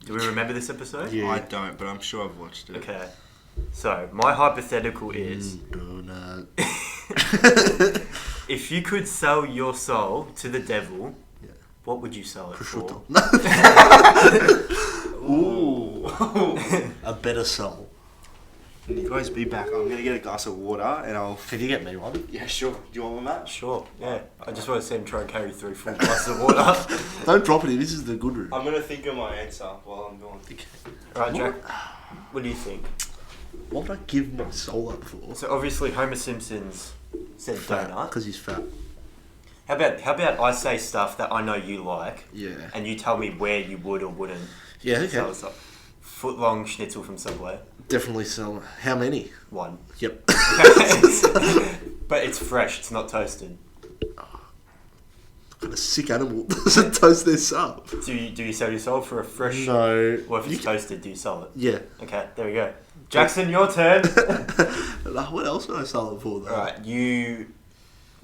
Do we remember this episode? Yeah. I don't, but I'm sure I've watched it. Okay. So, my hypothetical is, Donut. if you could sell your soul to the devil, Yeah. what would you sell it Prosciutto. for? Ooh. A better soul. You guys be back. I'm gonna get a glass of water and I'll. Can you get me one? Yeah, sure. Do you want one, Matt? Sure, yeah. I just want to see him try and carry 3 full glasses of water. Don't drop it in. This is the good room. I'm gonna think of my answer while I'm gone. Alright, Jack. What do you think? What would I give my soul up for? So obviously Homer Simpson's said donut. Because he's fat. How about I say stuff that I know you like, Yeah. and you tell me where you would or wouldn't. Yeah, okay. So it's like foot-long schnitzel from Subway. Definitely sell. How many? One. Yep. But it's fresh. It's not toasted. What kind of sick animal doesn't toast this up? Do you sell your soul for a fresh? No. Well, if it's toasted, do you sell it? Yeah. Okay, there we go. Jackson, your turn. What else would I sell it for, though? Alright, you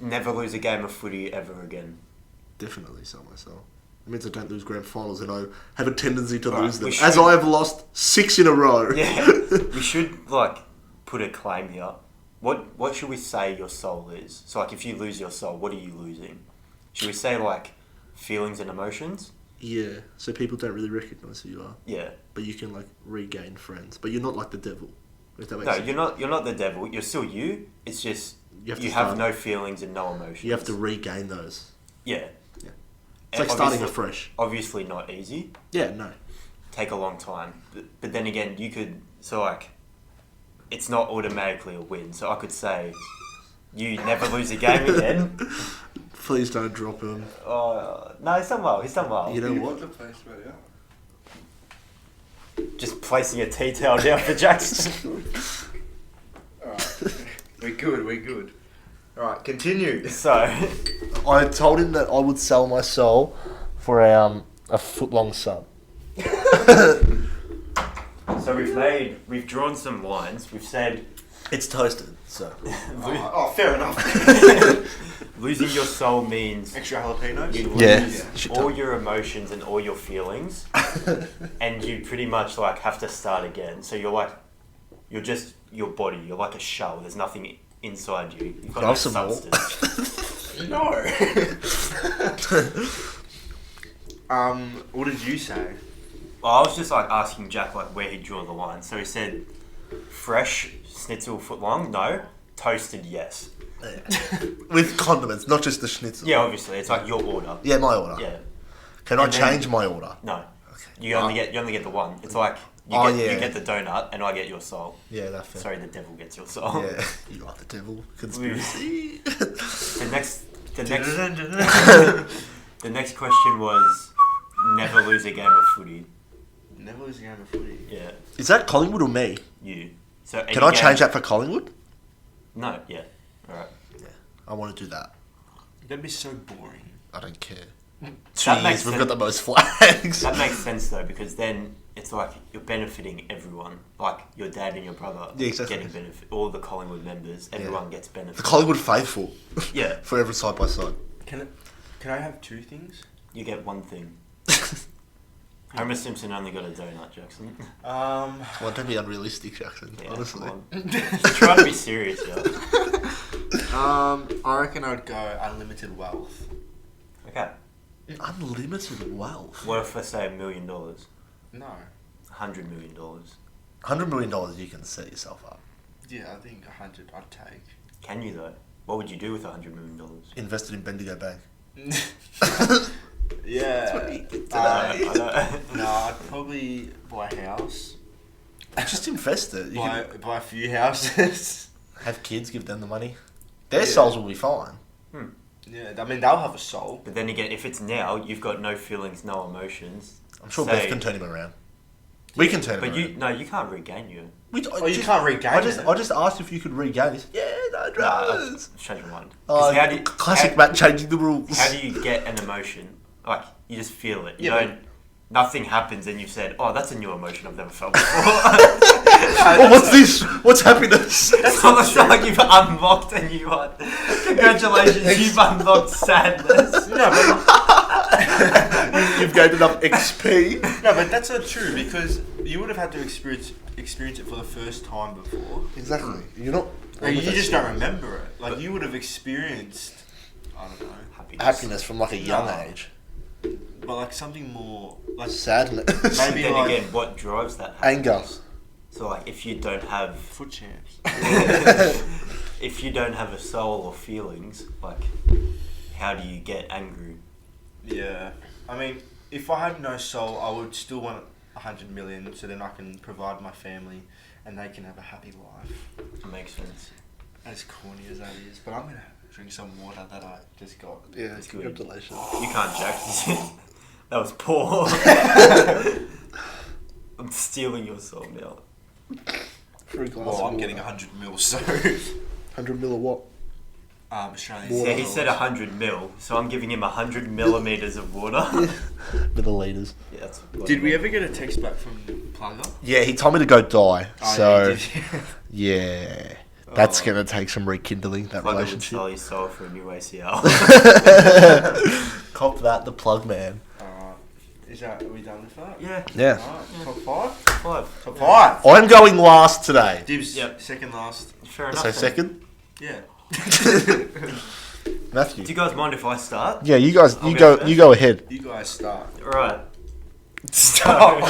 never lose a game of footy ever again. Definitely sell myself. It means I don't lose grand finals and I have a tendency to Alright, lose them. we As should- I have lost 6 in a row. Yeah, we should put a claim here. What should we say your soul is? So if you lose your soul, what are you losing? Should we say feelings and emotions? Yeah, so people don't really recognise who you are. Yeah. But you can regain friends. But you're not like the devil. If that makes No, sense. you're not the devil. You're still you. It's just You have to you have start- no feelings and no emotions. You have to regain those. Yeah. Yeah. It's And like starting obviously- afresh. Obviously not easy. Yeah, no. Take a long time. But then again, you could it's not automatically a win. So I could say you never lose a game again. Please don't drop him. Oh no, he's done well. He's done well. You know what? The place where you are. Just placing a tea towel down for Jackson. Alright. We're good. Alright, continue. So, I told him that I would sell my soul for a foot-long sub. we've drawn some lines. We've said It's toasted, so. Oh, fair enough. losing your soul means Extra jalapenos? you Yeah. lose all your emotions and all your feelings, and you pretty much have to start again. So you're just your body. You're like a shell. There's nothing inside you. You've got no First of all- substance. No. What did you say? Well, I was just asking Jack where he'd draw the line. So he said, fresh schnitzel foot long, no. Toasted, yes. With condiments, not just the schnitzel. Yeah, obviously, it's your order. Yeah, my order. Yeah, Can I And then- change my order? no. Okay. You only get the one. It's you get the donut and I get your soul. Yeah, that's fair. Sorry, the devil gets your soul. Yeah, you are the devil. Conspiracy. The next question was never lose a game of footy. Never lose a game of footy. Yeah, Is that Collingwood or me? you. So Can I change that for Collingwood? No, yeah. All right. Yeah, I want to do that. That'd be so boring. I don't care. That 2 makes years, we've sense. got the most flags. That makes sense though, because then it's you're benefiting everyone. Your dad and your brother Yeah, exactly. getting benefit. All the Collingwood members, everyone gets benefit. The Collingwood faithful. Yeah. Forever side by side. Can I have 2 things? You get one thing. Homer Simpson only got a donut, Jackson. Well, don't be unrealistic, Jackson. Yeah, honestly. come on. Try to be serious, yeah. I reckon I'd go unlimited wealth. Okay. Unlimited wealth. What if I say $1 million? No. $100 million. $100 million, you can set yourself up. Yeah, I think 100 I'd take. Can you though? What would you do with $100 million? Invested in Bendigo Bank. Yeah. That's what he did today. I know. No, I'd probably buy a house. Just invest it. You Buy a few houses. can have kids, give them the money. Their souls will be fine. Yeah, I mean, they'll have a soul. But then again, if it's now, you've got no feelings, no emotions. I'm sure Say- Beth can turn him around. We can turn him But around. you can't regain you. You can't regain I it. just asked if you could regain. He said, yeah, no dramas. I've changed my mind. Oh, 'Cause how do you- classic how- Matt changing the rules. How do you get an emotion? You just feel it. You Yeah, don't. Nothing happens, and you've said, "Oh, that's a new emotion I've never felt before." Oh, what's this? What's happiness? It's almost like you've unlocked a new one. Congratulations, you've unlocked sadness. No, but You've gained enough XP. no, but that's not true because you would have had to experience it for the first time before. Exactly. You're not. You just don't remember it. You would have experienced, I don't know, Happiness from a young No. age. but something more Sadness. maybe Then like again, what drives that? Anger. happiness? So, if you don't have, foot champs. if you don't have a soul or feelings, how do you get angry? Yeah, I mean, if I had no soul, I would still want 100 million, so then I can provide my family, and they can have a happy life. That makes sense. As corny as that is, but I'm gonna drink some water that I just got. Yeah, It's good. congratulations. You can't, Jack. That was poor. I'm stealing your soul now. For a glass Well, of I'm water. getting 100 mil, so 100 mil of what? Australian. Water. Yeah, he said 100 mil, so I'm giving him 100 millimeters of water. Milliliters. Yeah, that's Did we ever get a text back from Plugger? Yeah, he told me to go die. So, yeah, he did. yeah. That's Oh. going to take some rekindling, that Plugger would relationship. sell his soul for a new ACL. Cop that, the plug man. Are we done with that? Yeah. Yeah. Alright, top 5? 5. Top 5! I'm going last today. Dibs, Yep. second last. Fair enough. So then. second? Yeah. Matthew. Do you guys mind if I start? Yeah, you guys, I'll you go go, first. you go ahead. You guys start. Right. Stop!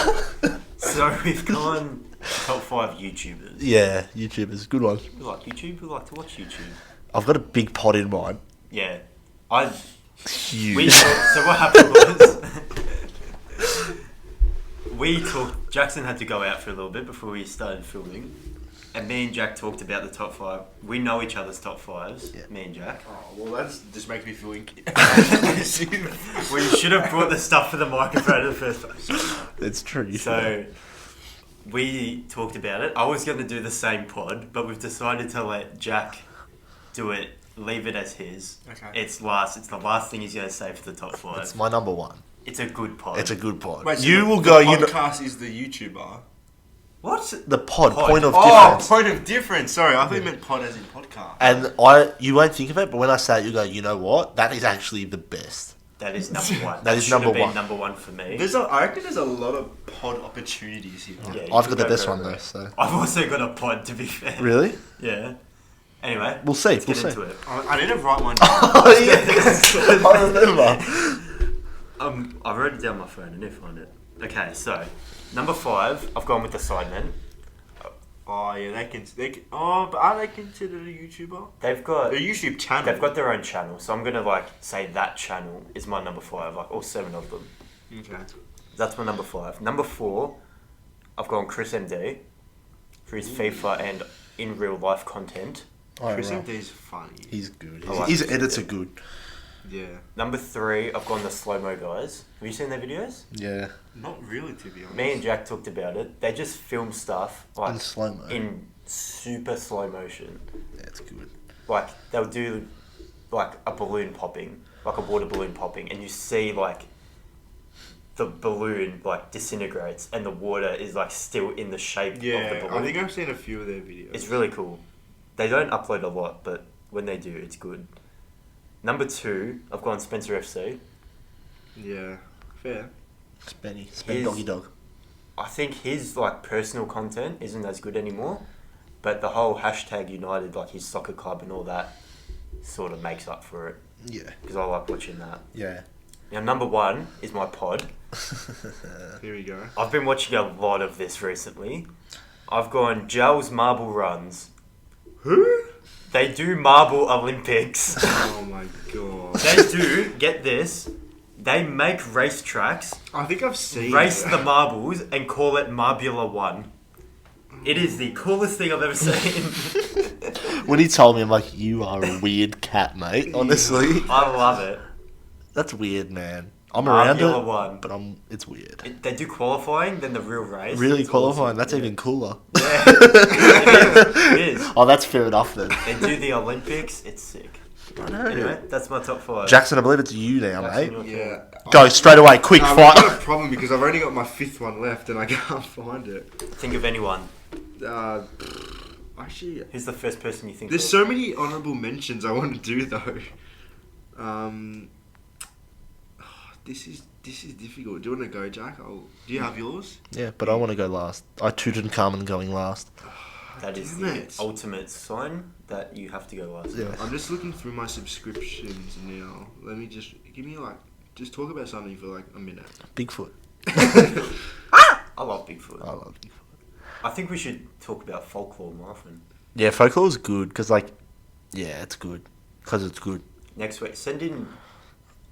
So we've gone top 5 YouTubers. Yeah, YouTubers, good one. We like YouTube. We like to watch YouTube. I've got a big pod in mind. Yeah. Huge. So what happened was we talked. Jackson had to go out for a little bit before we started filming, and me and Jack talked about the top 5. We know each other's top 5s. Yeah. Me and Jack. Oh, well, that just makes me feel We should have brought the stuff for the microphone in the first place. It's true. So we talked about it. I was going to do the same pod, but we've decided to let Jack do it. Leave it as his. Okay. It's last. It's the last thing he's going to say for the top 5. It's my number one. It's a good pod. It's a good pod. Wait, so you the, will the go. You know, podcast is the YouTuber. What? the pod, Pod. point of Oh, difference. point of difference. Sorry, I thought you meant pod as in podcast. And you won't think of it, but when I say it, you go, you know what? That is actually the best. That is number 1. That is should have number been one. number 1 for me. I reckon there's a lot of pod opportunities here. Yeah, I've you got the go best go one go. though. So I've also got a pod, to be fair. really, Yeah. Anyway, we'll see. let's We'll get see. into it. I need to write one down. Oh yes, I remember. I wrote it down on my phone. I need to find it. Okay, so number 5, I've gone with the Sidemen. Oh yeah, they can. Oh, but are they considered a YouTuber? They've got A YouTube channel. they've got their own channel, so I'm gonna say that channel is my number 5, like all 7 of them. Okay. That's my number 5. Number 4, I've gone Chris MD for his FIFA and in real life content. Oh, Chris right. MD's funny. He's good. I like His Chris edits MD. are good. Yeah. Number 3, I've gone the Slow Mo guys. Have you seen their videos? Yeah, Not really, to be honest. Me and Jack talked about it. They just film stuff like in slow mo. in super slow motion. Yeah, it's good. Like they'll do like a balloon popping, like a water balloon popping, and you see like the balloon like disintegrates and the water is like still in the shape of the Yeah, balloon. I think I've seen a few of their videos. It's really cool. They don't upload a lot, but when they do, it's good. Number 2, I've gone Spencer FC. Yeah, fair. Spenny, His- doggy dog. I think his like personal content isn't as good anymore, but the whole hashtag United, like his soccer club and all that, sort of makes up for it Yeah, because I like watching that. yeah. Now, number 1 is my pod. Here we go. I've been watching a lot of this recently. I've gone Gels Marble Runs. Who? They do Marble Olympics. Oh my god. They do, get this, they make racetracks, I think I've seen race it. the marbles, and call it Marbula 1. It is the coolest thing I've ever seen. When he told me, I'm like, you are a weird cat, mate. Honestly, I love it. that's weird, man. I'm around Marbula it, 1. but it's weird. They do qualifying, then the real race. Really It's qualifying. awesome. That's Yeah. even cooler. Yeah, it is. Oh, that's fair enough then. They do the Olympics. It's sick. I know. Anyway, that's my top 5. Jackson, I believe it's you now, Jackson, mate. your turn. Yeah. Go straight away, quick I've got a fight. problem because I've only got my 5th one left and I can't find it. Think of anyone. Actually, Who's the first person you think there's of? so many honourable mentions I want to do though. This is difficult. Do you want to go, Jack? Do you have yours? Yeah, but I want to go last. I Tutankhamun going last. That is Damn the it. ultimate sign that you have to go last. Yeah. I'm just looking through my subscriptions now. Let me just just talk about something for like a minute. Bigfoot. I love Bigfoot. I love Bigfoot. I think we should talk about folklore more often. Yeah, folklore is good because, it's good because it's good. Next week, send in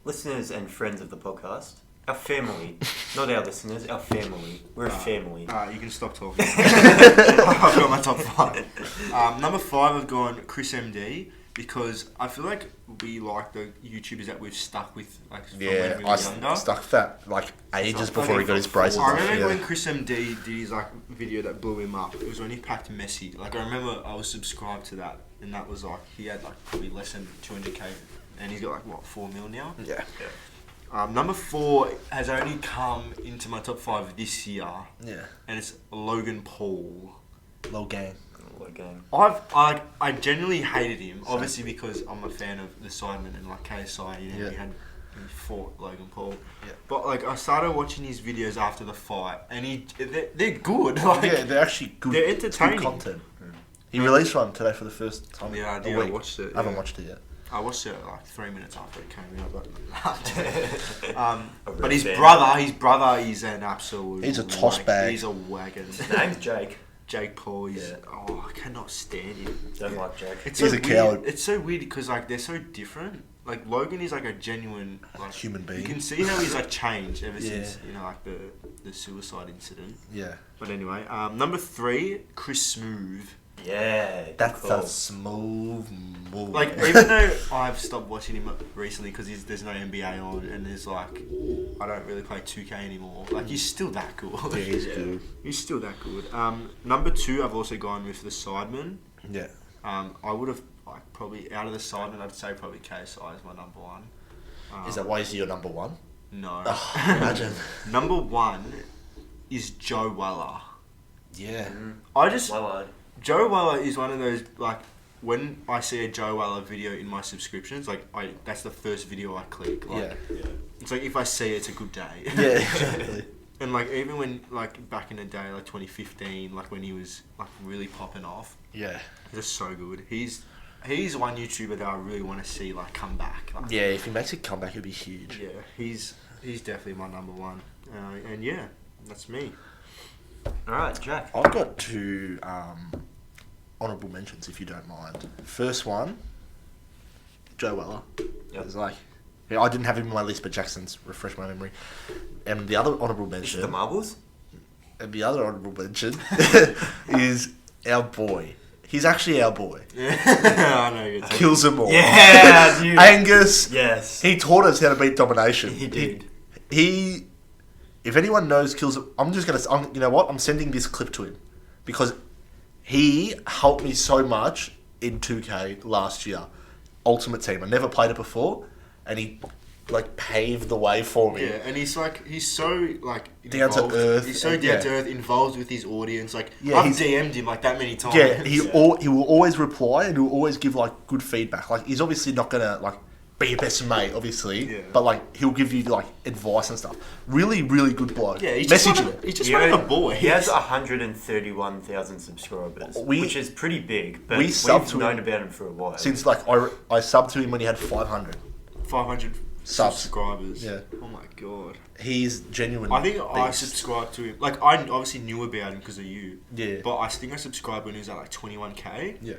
listeners and friends of the podcast. Our family. Not our listeners, our family. We're a family. You can stop talking. I've got my top 5. Number 5, I've gone Chris MD because I feel like we like the YouTubers that we've stuck with like from when we were younger. Stuck that like ages before he got his braces. I remember when Chris MD did his like video that blew him up. It was when he packed Messi. Like I remember I was subscribed to that, and that was like he had like probably less than 200k, and he's got like what 4 mil now. Yeah. Number 4 has only come into my top 5 this year. Yeah. And it's Logan Paul. Logan. I genuinely hated him, obviously because I'm a fan of the Sidemen and like KSI. He fought Logan Paul. Yeah. But like I started watching his videos after the fight, and they're good. Like, yeah, they're actually good. They're entertaining. Good content. He released one today for the first time. Yeah, I did. I watched it. I haven't watched it yet. I watched it like 3 minutes after it came out. But his brother is an absolute. He's a toss bag. He's a wagon. His name's Jake. Jake Paul. I cannot stand him. Don't like Jake. He's a coward. It's so weird because like they're so different. Like Logan is like a genuine like human being. You can see how he's like changed ever since like the suicide incident. Yeah. But anyway, number 3, Chris Smooth. Yeah, that's cool. a smooth move. Like even though I've stopped watching him recently because there's no NBA on and there's like I don't really play 2K anymore. Like he's still that good. Yeah, he's good. He's still that good. Number 2, I've also gone with the Sidemen. Yeah. I would have like probably out of the Sidemen, I'd say probably KSI is my number 1. Is that why he's your number 1? No. Oh, imagine. Number 1 is Joe Weller. Yeah. Joe Weller is one of those, like, when I see a Joe Weller video in my subscriptions, like, that's the first video I click. Like, it's like, if I see it, it's a good day. Yeah, exactly. And, like, even when, like, back in the day, like, 2015, like, when he was, like, really popping off. Yeah. Just so good. He's one YouTuber that I really want to see, like, come back. Like, yeah, if he makes a comeback, it'll be huge. Yeah, he's definitely my number 1. And, yeah, that's me. Alright, Jack. I've got 2 honourable mentions, if you don't mind. First one, Joe Weller. Yep. It's like, I didn't have him on my list, but Jackson's refreshed my memory. And the other honourable mention... The Marbles? And the other honourable mention is our boy. He's actually our boy. I know you're talking. Kills them all. Yeah, dude. Angus. Yes. He taught us how to beat domination. He did. He if anyone knows Kills, I'm just gonna. You know what? I'm sending this clip to him because he helped me so much in 2K last year. Ultimate Team. I never played it before, and he like paved the way for me. Yeah, and he's so like down to earth. He's so down to earth, involved with his audience. Like yeah, I've DM'd him like that many times. Yeah, he will always reply and he'll always give like good feedback. Like he's obviously not gonna like be your best mate, obviously, but like he'll give you like advice and stuff. Really, really good bloke. Yeah, he's just one of a boy. He has 131,000 subscribers, which is pretty big. But we've known about him for a while. Since like I subbed to him when he had 500 subscribers. Yeah. Oh my god. He's genuine. I think I subscribed to him. Like I obviously knew about him because of you. Yeah. But I think I subscribed when he was at like 21k. Yeah.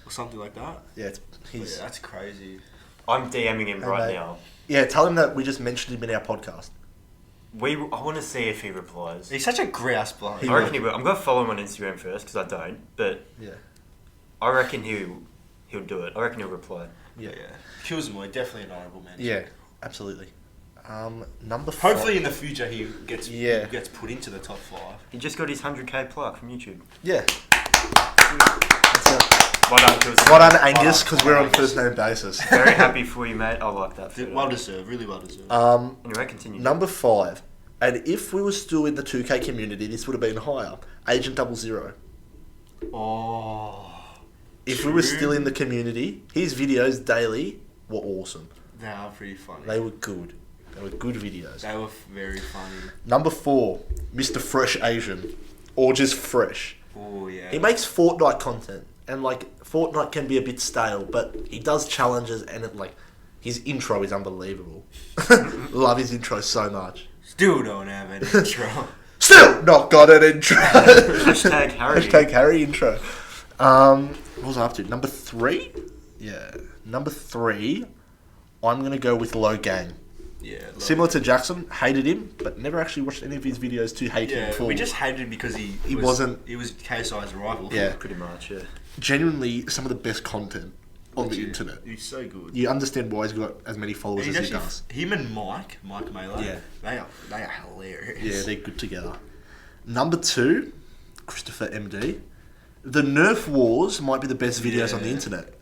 Or something like that. Yeah. That's crazy. I'm DMing him right now. Yeah, tell him that we just mentioned him in our podcast. I want to see if he replies. He's such a grouse bloke. I reckon he will. I'm going to follow him on Instagram first because I don't. But yeah, I reckon he'll do it. I reckon he'll reply. Yeah. Kills Moy, definitely an honourable mention. Yeah, absolutely. Number 5. Hopefully in the future he gets put into the top 5. He just got his 100k plaque from YouTube. Yeah. Well done, Angus, because we're on first name basis. Very happy for you, mate. I like that. Well deserved, really well deserved. Anyway, continue. Number 5, and if we were still in the 2K community, this would have been higher. Agent 00. Oh. If we were still in the community, his videos daily were awesome. They are pretty funny. They were good. They were good videos. They were very funny. Number 4, Mr. Fresh Asian, or just Fresh. Oh yeah. He makes Fortnite content, and like Fortnite can be a bit stale, but he does challenges, and his intro is unbelievable. Love his intro so much. Still don't have an intro. Still not got an intro. Hashtag Harry. Hashtag Harry intro. What was I up to? Number 3? Yeah. Number 3, I'm going to go with Low Gang. Yeah. Similar to Jackson, hated him, but never actually watched any of his videos to hate him. Yeah, we just hated him because he was KSI's rival. Yeah. Pretty much, yeah. Genuinely some of the best content on the internet. He's so good. You understand why he's got as many followers as he does. Him and Mike Mailer, Yeah. they are hilarious. Yeah, they're good together. Number 2, Christopher MD. The Nerf Wars might be the best videos on the internet.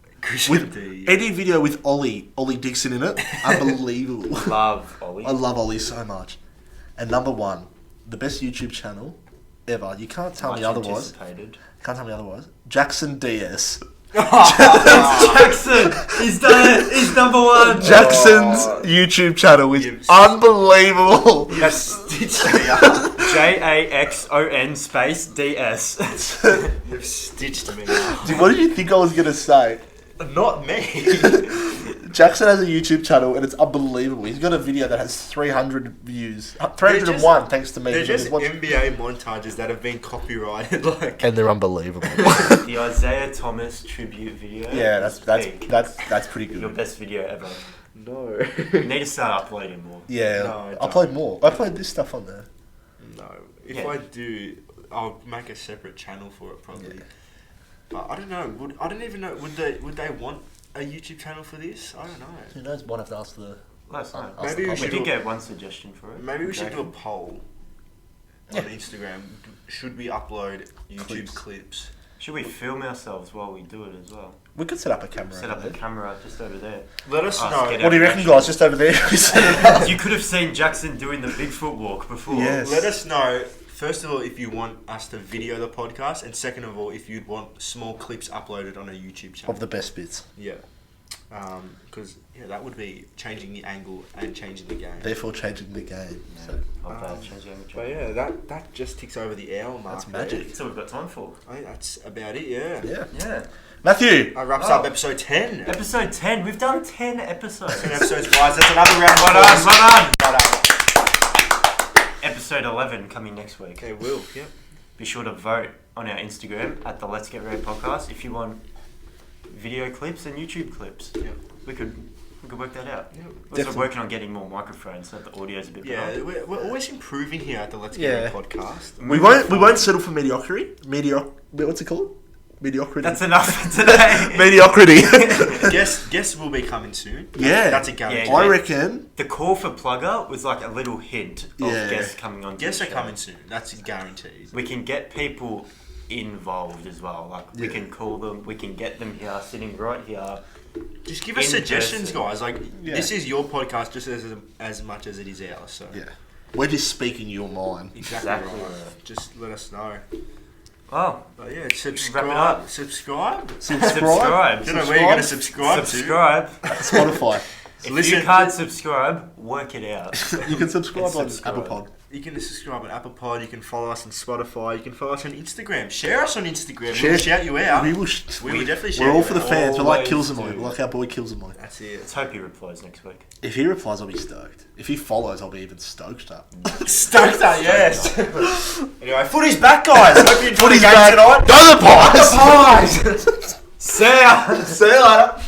With any video with Ollie Dixon in it, unbelievable. Love Ollie. I love Ollie so much. And number 1, the best YouTube channel ever. You can't tell me otherwise. Can't tell me otherwise. Jackson DS. Jackson! He's done it! He's number 1! Jackson's YouTube channel is unbelievable. You've stitched me up. JAXON space DS. You've stitched me up. Dude, what did you think I was going to say? Not me. Jackson has a YouTube channel and it's unbelievable. He's got a video that has 300 views. 301 thanks to me. They're just NBA montages that have been copyrighted. And they're unbelievable. The Isaiah Thomas tribute video. Yeah, that's pretty good. Your best video ever. No. You need to start uploading more. Yeah, No, I played more. I played this stuff on there. No. If I do, I'll make a separate channel for it probably. Yeah. But I don't know. I don't even know. Would they want a YouTube channel for this? I don't know. Who knows? Might have to ask the... Let us know. Maybe we did get one suggestion for it. Maybe we should do a poll on Instagram. Should we upload YouTube clips? Should we film ourselves while we do it as well? We could set up a camera. Set up a camera just over there. Let us know. What do you reckon, guys? Just over there? You could have seen Jackson doing the Bigfoot walk before. Yes. Let us know. First of all, if you want us to video the podcast, and second of all, if you'd want small clips uploaded on a YouTube channel. Of the best bits. Yeah. Because that would be changing the angle and changing the game. Therefore changing the game. So. But yeah, that just ticks over the hour mark. That's magic. That's all we've got time for. I think that's about it, yeah. Yeah. Matthew! That wraps up episode 10. Episode 10. We've done 10 episodes. 10 episodes, guys. That's another round of Well applause. done. Well done. Episode 11 coming next week. Okay, will. Yep. Be sure to vote on our Instagram at the Let's Get Real podcast if you want video clips and YouTube clips. Yep. We could work that out. Yep. We're also working on getting more microphones so that the audio's a bit better. Yeah, we're always improving here at the Let's Get Real podcast. We won't settle for mediocrity. What's it called? Mediocrity. That's enough for today. Mediocrity. Guests will be coming soon. Yeah. That's a guarantee. Yeah, I reckon. The call for plugger was like a little hint of guests coming on. Guests are coming soon. That's guaranteed. We can get people involved as well. Like we can call them, we can get them here, sitting right here. Just give us suggestions, guys. Like this is your podcast just as much as it is ours. So Yeah. We're just speaking your mind. exactly right. Just let us know. Oh, But yeah, wrap subscribe. it up. Subscribe. subscribe. I don't know where you're going to subscribe Subscribe. Spotify. If you can't subscribe, work it out. You can subscribe on subscribe. Apple Pod. You can subscribe on Apple Pod. You can follow us on Spotify. You can follow us on Instagram. Share us on Instagram. We'll shout you out. We will definitely shout We're all you for the out. fans. We're like Always Kilsamoy. do. We're like our boy Kilsamoy. That's it. Let's hope he replies next week. If he replies, I'll be stoked. If he follows, I'll be even stoked up. Stoked up, yes. Anyway, footy's back, guys. Hope you enjoyed the Footy's game back. tonight. Go the Pies! Go the Pies! See ya! See you later.